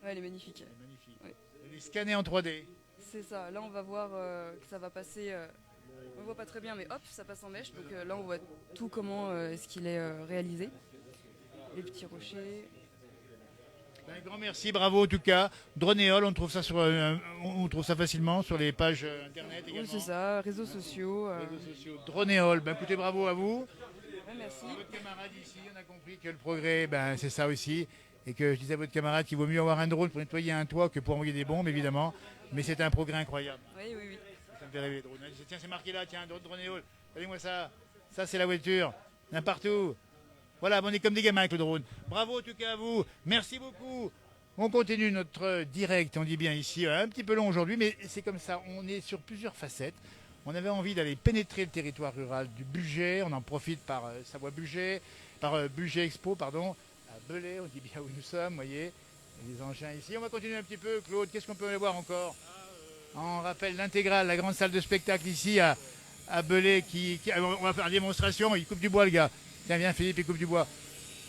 F: Ouais, elle est magnifique.
A: Elle est magnifique.
F: Oui.
A: Elle est scannée en 3D.
F: C'est ça, là on va voir que ça va passer, on voit pas très bien mais hop, ça passe en mèche, donc là on voit tout comment est-ce qu'il est réalisé. Les petits rochers.
A: Un grand merci, bravo en tout cas. Dronéol, on trouve ça facilement sur les pages internet également.
F: Oui, c'est ça, réseaux sociaux.
A: Réseaux sociaux. Dronéol, écoutez, bravo à vous.
F: Ouais, merci.
A: À votre camarade ici, on a compris que le progrès, c'est ça aussi. Et que je disais à votre camarade qu'il vaut mieux avoir un drone pour nettoyer un toit que pour envoyer des bombes, évidemment. Mais c'est un progrès incroyable.
F: Oui, oui, oui.
A: Ça me fait rêver les drones. Tiens, c'est marqué là, tiens, Dronéol. Regardez-moi ça. Ça, c'est la voiture. N'importe où. Voilà, on est comme des gamins avec le drone. Bravo en tout cas à vous. Merci beaucoup. On continue notre direct, on dit bien ici, un petit peu long aujourd'hui, mais c'est comme ça. On est sur plusieurs facettes. On avait envie d'aller pénétrer le territoire rural du Bugey. On en profite par Bugey Expo, pardon, à Belay. On dit bien où nous sommes, vous voyez. Les engins ici. On va continuer un petit peu. Claude, qu'est-ce qu'on peut aller voir encore? On rappelle l'intégrale, la grande salle de spectacle ici à Belay. On va faire une démonstration. Il coupe du bois, le gars. Tiens, viens Philippe, il coupe du bois.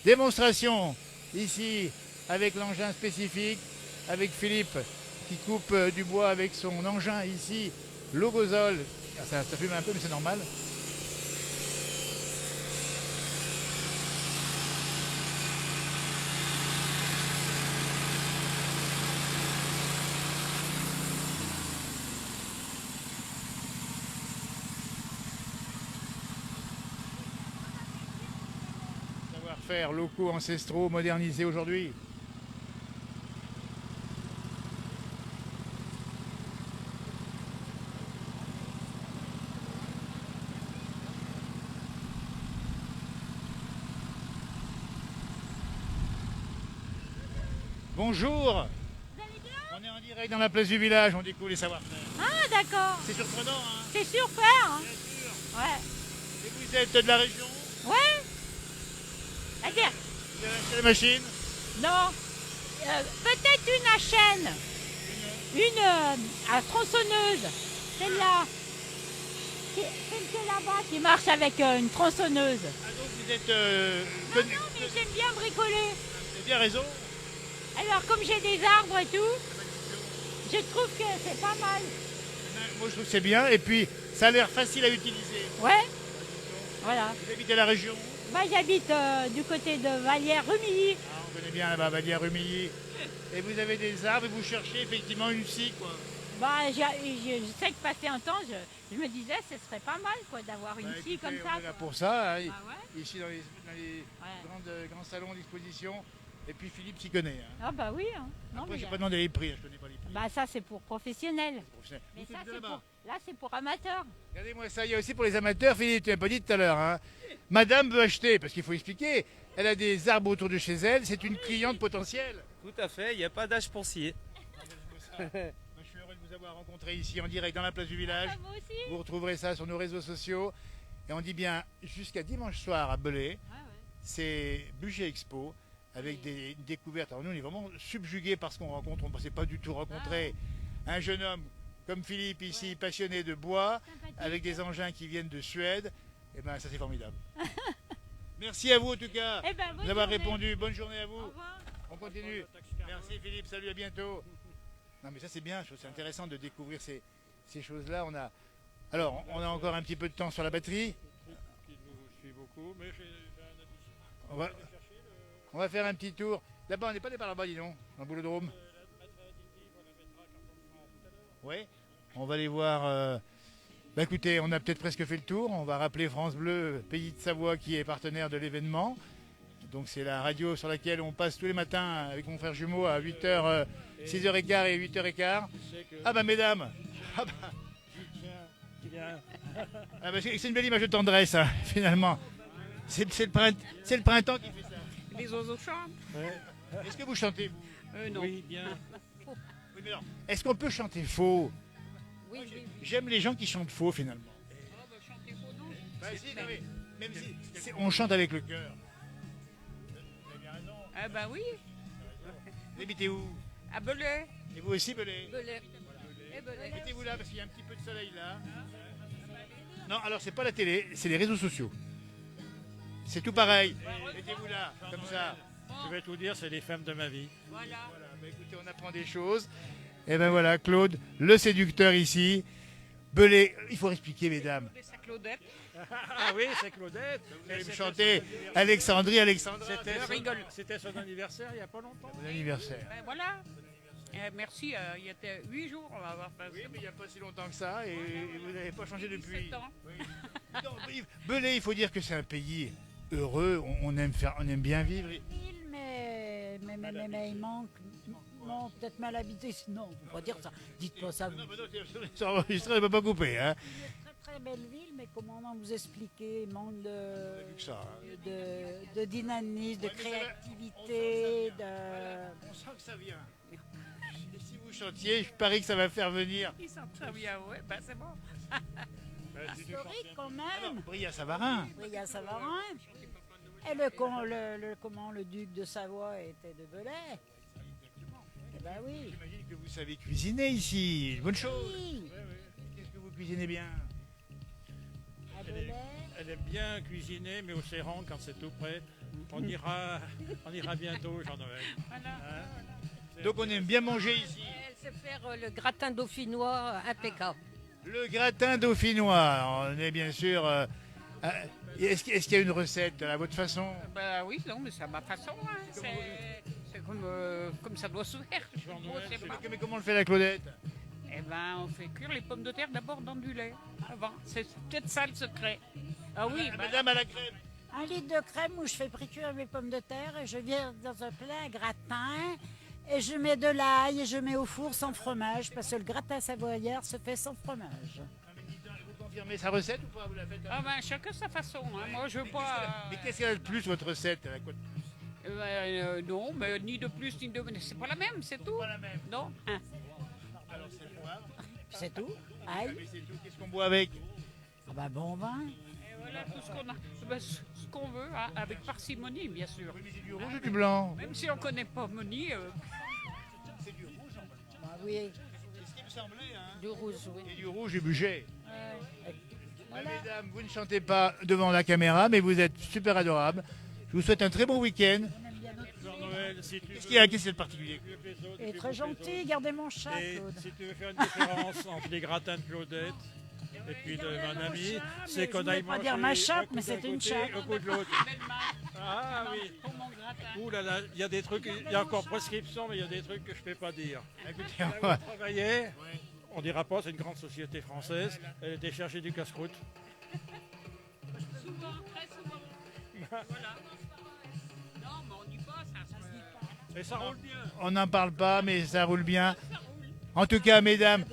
A: Démonstration ici avec l'engin spécifique, avec Philippe qui coupe du bois avec son engin ici, Logosol. Ça fume un peu, mais c'est normal. Savoir-faire locaux, ancestraux, modernisés aujourd'hui. Bonjour. On est en direct dans la place du village, on découvre les savoir-faire.
G: Ah d'accord.
A: C'est surprenant, hein?
G: C'est super, hein?
A: Bien sûr.
G: Ouais.
A: Et vous êtes de la région?
G: Ouais. C'est-à-dire?
A: Vous avez acheté la machine?
G: Non. Peut-être une à chaîne. Une à tronçonneuse. Celle-là. Celle qui est là-bas qui marche avec une tronçonneuse.
A: Ah donc vous êtes...
G: non, mais j'aime bien bricoler.
A: Vous avez bien raison.
G: Alors comme j'ai des arbres et tout, je trouve que c'est pas mal.
A: Moi je trouve que c'est bien et puis ça a l'air facile à utiliser.
G: Ouais. Voilà.
A: Vous habitez la région?
G: Bah, j'habite du côté de Vallières-Rumilly.
A: Ah, on connaît bien là-bas, Vallières-Rumilly. Et vous avez des arbres et vous cherchez effectivement une scie, quoi.
G: Bah, je sais que passer un temps, je me disais ce serait pas mal quoi d'avoir une scie comme ça.
A: On est là pour ça, hein,
G: Ah
A: ici dans les grands salons d'exposition. Et puis Philippe s'y connaît. Hein.
G: Ah bah oui. Hein. Non,
A: Après,
G: mais
A: je n'ai pas demandé les prix, hein, je connais pas les prix.
G: bah ça c'est pour professionnels. Mais
A: Vous
G: ça,
A: faites de
G: c'est
A: là-bas.
G: là c'est pour amateurs.
A: Regardez-moi ça, il y a aussi pour les amateurs, Philippe, tu n'as pas dit tout à l'heure. Hein. Madame veut acheter, parce qu'il faut expliquer, elle a des arbres autour de chez elle, c'est une cliente potentielle.
U: Tout à fait, il n'y a pas d'âge pour scier.
A: Je suis heureux de vous avoir rencontré ici en direct dans la place du village.
G: Moi aussi.
A: Vous retrouverez ça sur nos réseaux sociaux. Et on dit bien jusqu'à dimanche soir à Belay, c'est Budget Expo avec des découvertes. Alors nous, on est vraiment subjugués par ce qu'on rencontre. On ne pensait pas du tout rencontrer un jeune homme comme Philippe ici, passionné de bois, avec des engins qui viennent de Suède. Et ben ça c'est formidable. Merci à vous en tout cas
G: Eh ben, bonne
A: d'avoir
G: journée.
A: répondu. Bonne journée à vous.
G: Au revoir.
A: On continue. Merci Philippe, salut, à bientôt. Non mais ça c'est bien, c'est intéressant de découvrir ces choses-là. Alors, on a encore un petit peu de temps sur la batterie.
E: Qui nous suit beaucoup, mais j'ai un addition.
A: On va faire un petit tour. Là-bas, on n'est pas allé par là-bas, dis donc, dans le Boulodrome. Oui, on va aller voir. Bah écoutez, on a peut-être presque fait le tour. On va rappeler France Bleu, Pays de Savoie, qui est partenaire de l'événement. Donc c'est la radio sur laquelle on passe tous les matins avec mon frère jumeau à 8h, 6h15 et 8h15. Ah bah mesdames. Ah bah. Ah bah, c'est une belle image de tendresse, hein, finalement. C'est le printemps qui fait ça.
H: Les oiseaux chantent.
A: Est-ce que vous chantez, vous
H: Non.
E: Oui, bien.
A: Oui, mais alors, est-ce qu'on peut chanter faux?
H: Oui, oui.
A: J'aime les gens qui chantent faux, finalement. Bah, si, non, mais même si on chante avec le cœur. Vous avez bien raison.
H: Ah bah oui.
A: Vous habitez où?
H: À Belay.
A: Et vous aussi, Belay?
H: Belay. Et Belay.
A: Mettez-vous là, parce qu'il y a un petit peu de soleil là. Non, alors c'est pas la télé, c'est les réseaux sociaux. C'est tout pareil. Mettez-vous là, comme ça.
E: Je vais tout dire, c'est les femmes de ma vie.
H: Voilà.
A: Bah, écoutez, on apprend des choses. Et ben voilà, Claude, le séducteur ici. Belay, il faut expliquer, mesdames.
H: C'est Claudette.
E: Ah oui, c'est Claudette.
A: Vous allez me chanter Alexandrie, Alexandra.
E: C'était son anniversaire il n'y a pas longtemps.
A: Bon anniversaire.
H: Ben voilà. Merci, il y a 8 jours, on va avoir passé.
A: Oui, mais il n'y a pas si longtemps que ça et vous n'avez pas changé depuis.
H: 17 ans.
A: Non, Belay, il faut dire que c'est un pays heureux, on aime bien vivre.
I: Mais il manque. Non, peut-être mal habité. Non, on va pas dire ça. Dites pas ça.
A: C'est enregistré, on ne peut pas couper. Hein.
I: C'est une très très belle ville, mais comment vous expliquer? Il manque de dynamisme, de créativité,
A: On sent que ça vient. Et si vous chantiez, je parie que ça va faire venir.
H: Ils sont très bien, ouais, ben c'est bon.
I: historique quand même.
A: Alors, Brillat-Savarin.
I: Brillat-Savarin. Et le duc de Savoie était de Belay. Eh ben oui.
A: J'imagine que vous savez cuisiner ici. Bonne chose.
I: Oui.
A: Qu'est-ce que vous cuisinez bien?
E: Elle aime bien cuisiner, mais au Séran, quand c'est tout prêt, on ira bientôt, Jean-Noël.
H: Voilà.
E: Hein?
A: Donc on aime bien manger ici.
H: Elle sait faire le gratin dauphinois impeccable.
A: Le gratin dauphinois, on est bien sûr. Est-ce qu'il y a une recette à votre façon?
H: Ben oui, non, mais c'est à ma façon. Hein. C'est comme ça doit se faire.
A: Mais comment on le fait la Claudette?
H: Eh ben, on fait cuire les pommes de terre d'abord dans du lait. Avant, c'est peut-être ça le secret. Ah oui,
A: madame à la crème.
I: 1 litre de crème où je fais précuire mes pommes de terre et je viens dans un plat gratin et je mets de l'ail et je mets au four sans fromage parce que le gratin savoyard se fait sans fromage.
A: Vous confirmez sa recette ou pas? Vous la faites?
H: Ah ben, chacun sa façon. Hein. Moi, je veux pas.
A: Mais qu'est-ce qu'elle a de plus, votre recette?
H: Non, mais ni de plus ni de moins. C'est pas la même, c'est tout.
A: Pas la même.
H: Non. Hein.
A: Alors c'est le poivre.
I: C'est tout.
A: Ah,
I: Ail.
A: mais c'est tout. Qu'est-ce qu'on boit avec?
I: Ah bah bon vin.
H: Et voilà tout ce qu'on a. Ben, ce qu'on veut, hein, avec parcimonie, bien sûr.
A: Oui, mais c'est du rouge ou du blanc?
H: Même si on connaît pas Moni.
A: C'est du rouge en fait.
I: Bah oui.
A: C'est ce qui me semblait. Hein.
H: Du rouge, oui.
A: Et du rouge du budget.
I: Voilà.
A: Mesdames, vous ne chantez pas devant la caméra, mais vous êtes super adorables. Je vous souhaite un très bon week-end.
E: Jean-Noël, si tu
A: Qu'est-ce qu'il y a? Qu'est-ce qu'il y a de particulier?
I: Et très gentil, gardez mon chat,
E: Et
I: Claude.
E: si tu veux faire une différence entre les gratins de Claudette Et puis de mon ami,
I: Mais
E: c'est
I: je
E: qu'on
I: voulais
E: aille
I: pas dire
E: manger
I: ma chatte,
E: un coup
I: mais
E: d'un
I: c'était une
E: côté,
I: chatte.
E: un coup de l'autre. Ah oui.
H: Pour mon gratin.
E: Ouh là là, il y a des trucs, il y a encore prescription, mais il y a des trucs que je ne peux pas dire.
A: Écoutez,
E: Là
A: on
E: où
A: va-
E: je travaillais, on dira pas, c'est une grande société française, elle était chercher du casse-croûte.
H: Souvent, très souvent. Voilà. Non, mais on y passe, ça se dit pas.
E: Et ça roule bien.
A: On n'en parle pas, mais ça roule bien. En tout cas, mesdames,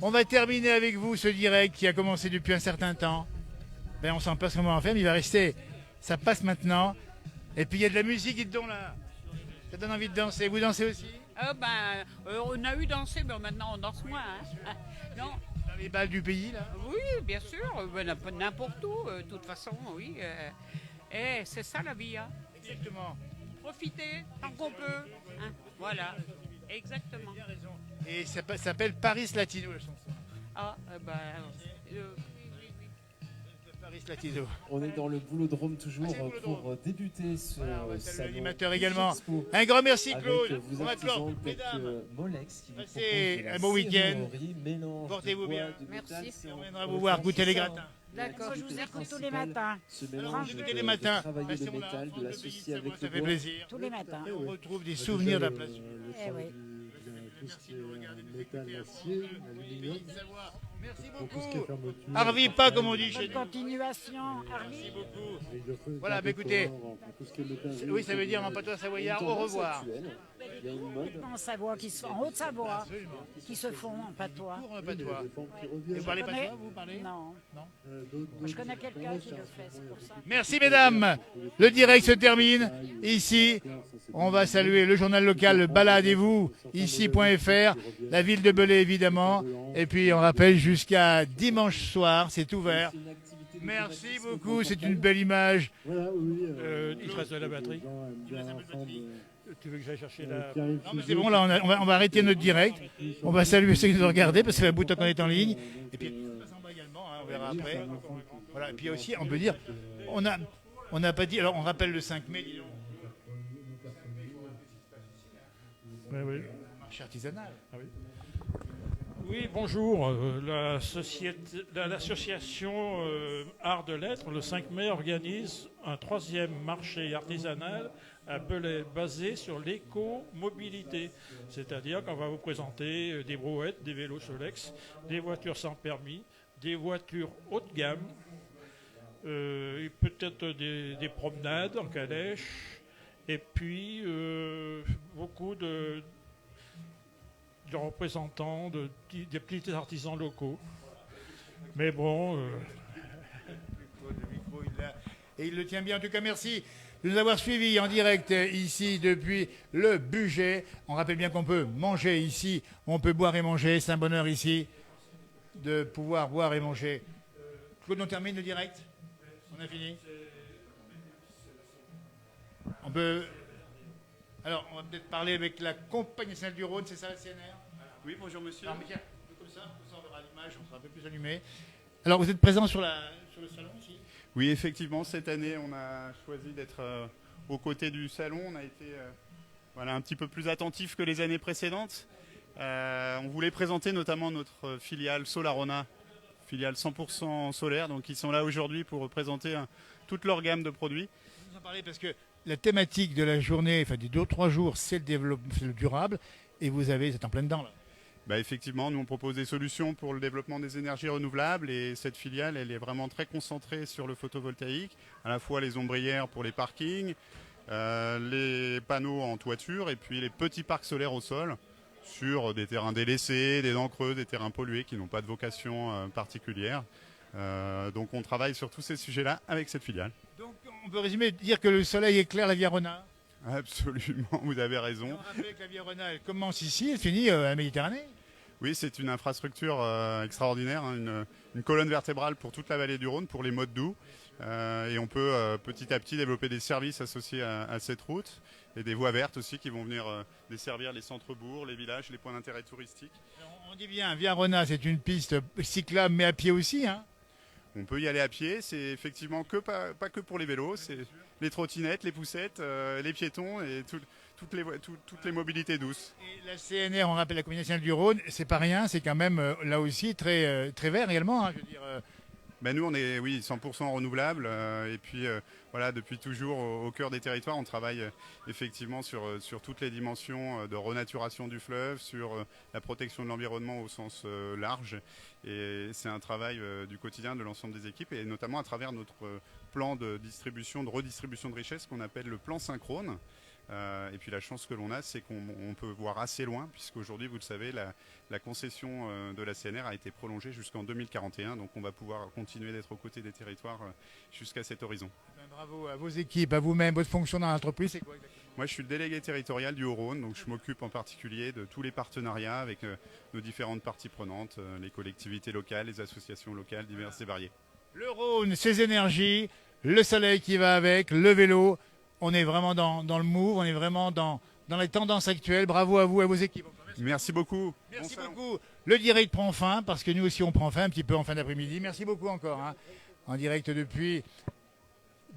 A: on va terminer avec vous ce direct qui a commencé depuis un certain temps. Ben, on s'en passe comment on fait, mais il va rester. Ça passe maintenant. Et puis il y a de la musique, dites donc là. Ça donne envie de danser. Vous dansez aussi?
H: On a eu dansé, mais maintenant on danse moins. Hein. Non.
A: Dans les balles du pays, là?
H: Oui, bien sûr, n'importe où, de toute façon, oui. C'est ça la vie. Hein.
A: Exactement.
H: Profiter tant qu'on peut. Hein. Voilà, exactement.
A: Et ça s'appelle Paris Latino, la chanson.
H: Ah,
A: Paris Latino.
J: On est dans le Boulodrome toujours pour débuter ce salon.
A: L'animateur également.
J: Expo
A: Un grand merci,
J: avec
A: Claude.
J: vos
A: On
J: artisans
A: acclame,
J: tels
A: mesdames.
J: que Molex qui vous
A: Passez
J: propose de la
A: un bon week-end.
J: cérémonie, mélange
A: Portez-vous
J: de bois,
A: bien.
J: de métal,
F: Merci.
J: c'est
A: On
J: en-
A: viendra vous voir goûter les gratins.
I: D'accord, je vous écoute tous les
J: principale,
I: matins.
J: Ce
A: Alors,
J: mélange
A: vous
J: de,
A: écoutez les
J: de
A: matins.
J: travailler le
A: Restons là,
J: métal, de
A: France de
J: l'associer
A: Pays,
J: avec
A: ça
J: le
A: fait
J: bois.
A: plaisir.
I: Tous les matins.
A: Et on retrouve des
J: Déjà,
A: souvenirs de la
J: le-
A: place.
J: le
I: Eh
J: travail
I: oui.
J: tout ce qui est métal, acier, aluminium.
A: Merci
J: Pour tout ce qui est fermeture.
A: Harvey pas, comme on dit chez
I: Bonne
A: nous.
I: continuation, Harvey.
J: Et il offre
A: Voilà,
J: garde
A: bah écoutez,
J: corps, pour tout ce qui est métal,
A: oui, ça veut dire en patois savoyard,
J: une
A: au
J: tendance
A: revoir.
J: actuelle. Il y a une mode.
I: En Savoie, en Haute-Savoie, qui se font en patois.
A: Pour un patois.
J: Des formes qui
A: Et
J: reviennent.
A: vous parlez
I: Je connais-
A: patois, vous parlez?
I: Non.
A: Non.
I: Je connais quelqu'un qui le fait, c'est pour ça.
A: Merci mesdames. Le direct se termine. Ici, on va saluer le journal local Baladez-vous, ici.fr, la ville de Belay évidemment. Et puis on rappelle jusqu'à dimanche soir, c'est ouvert. Merci beaucoup, c'est une belle image.
J: Voilà, oui.
E: Il te reste de la batterie.
J: Les gens aiment bien entendre,
E: Tu veux que j'aille chercher la...
J: qui arrive
A: Non, mais
J: chez
A: c'est
J: eux.
A: bon, là, on va arrêter notre direct. On va saluer ceux qui nous ont regardés parce que ça fait un bout de temps qu'on est en ligne. Et puis, également, hein, on verra après. Voilà, et puis aussi, on peut dire, on n'a pas dit, alors on rappelle le 5 mai, dis donc.
E: Oui, oui.
A: Marché artisanal.
E: Ah oui. Oui, bonjour. L'association Art de Lettres, le 5 mai, organise un 3e marché artisanal à Belay, basé sur l'éco-mobilité. C'est-à-dire qu'on va vous présenter des brouettes, des vélos Solex, des voitures sans permis, des voitures haut de gamme, et peut-être des promenades en calèche, et puis beaucoup de représentants des petits artisans locaux. Mais bon...
A: Et il le tient bien. En tout cas, merci de nous avoir suivis en direct ici depuis le Bugey. On rappelle bien qu'on peut manger ici, on peut boire et manger. C'est un bonheur ici de pouvoir boire et manger. Claude, on termine le direct? On a fini? On peut... Alors, on va peut-être parler avec la Compagnie nationale du Rhône, c'est ça la CNR?
K: Oui, bonjour monsieur.
A: Alors, mais tiens, comme ça on verra l'image, on sera un peu plus allumé. Alors, vous êtes présent sur le salon ici?
K: Oui, effectivement, cette année, on a choisi d'être aux côtés du salon. On a été un petit peu plus attentif que les années précédentes. On voulait présenter notamment notre filiale Solarona, filiale 100% solaire. Donc, ils sont là aujourd'hui pour présenter toute leur gamme de produits.
A: Vous en parlez parce que la thématique de la journée, enfin des 2 ou 3 jours, c'est le développement, c'est le durable. Et vous êtes en plein dedans là.
K: Bah effectivement, nous on propose des solutions pour le développement des énergies renouvelables et cette filiale, elle est vraiment très concentrée sur le photovoltaïque, à la fois les ombrières pour les parkings, les panneaux en toiture et puis les petits parcs solaires au sol sur des terrains délaissés, des dents creuses, des terrains pollués qui n'ont pas de vocation particulière. Donc on travaille sur tous ces sujets-là avec cette filiale.
A: Donc on peut résumer, dire que le soleil éclaire la Via Rona.
K: Absolument, vous avez raison.
A: On rappelle que la Via Rona, elle commence ici, elle finit à la Méditerranée.
K: Oui, c'est une infrastructure extraordinaire, hein, une colonne vertébrale pour toute la vallée du Rhône, pour les modes doux. Et on peut petit à petit développer des services associés à cette route et des voies vertes aussi qui vont venir desservir les centres-bourgs, les villages, les points d'intérêt touristique.
A: On dit bien, Via Rona, c'est une piste cyclable, mais à pied aussi. Hein.
K: On peut y aller à pied, c'est effectivement pas que pour les vélos, c'est les trottinettes, les poussettes, les piétons et tous toutes les mobilités douces.
A: Et la CNR, on rappelle la Communauté nationale du Rhône, c'est pas rien, c'est quand même là aussi très, très vert également. Hein, je veux dire,
K: Ben nous, on est 100% renouvelable. Et puis, voilà, depuis toujours, au cœur des territoires, on travaille effectivement sur toutes les dimensions de renaturation du fleuve, sur la protection de l'environnement au sens large. Et c'est un travail du quotidien de l'ensemble des équipes, et notamment à travers notre plan de redistribution de richesse qu'on appelle le plan synchrone. Et puis la chance que l'on a, c'est qu'on peut voir assez loin, puisqu'aujourd'hui, vous le savez, la concession de la CNR a été prolongée jusqu'en 2041, donc on va pouvoir continuer d'être aux côtés des territoires jusqu'à cet horizon.
A: Bravo à vos équipes, à vous-même, votre fonction dans l'entreprise, c'est quoi exactement ?
K: Moi, je suis le délégué territorial du Haut-Rhône, donc je m'occupe en particulier de tous les partenariats avec nos différentes parties prenantes, les collectivités locales, les associations locales diverses et variées.
A: Le Rhône, ses énergies, le soleil qui va avec, le vélo. On est vraiment dans le move, on est vraiment dans les tendances actuelles. Bravo à vous et à vos équipes.
K: Merci beaucoup.
A: Merci beaucoup. Le direct prend fin, parce que nous aussi on prend fin un petit peu en fin d'après-midi. Merci beaucoup encore. Hein. En direct depuis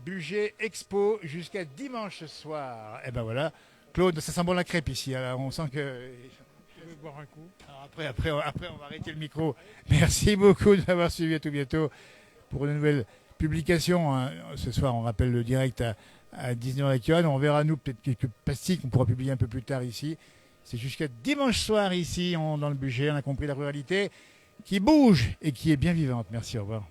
A: Bugey Expo jusqu'à dimanche soir. Et ben voilà. Claude, ça sent bon la crêpe ici. Alors on sent que...
E: Je vais boire un coup.
A: Alors après, on va arrêter le micro. Merci beaucoup de m'avoir suivi. À tout bientôt pour une nouvelle publication. Hein. Ce soir, on rappelle le direct à 19h avec Johan. On verra, nous, peut-être quelques pastilles qu'on pourra publier un peu plus tard ici. C'est jusqu'à dimanche soir ici, dans le Bugey. On a compris la ruralité qui bouge et qui est bien vivante. Merci, au revoir.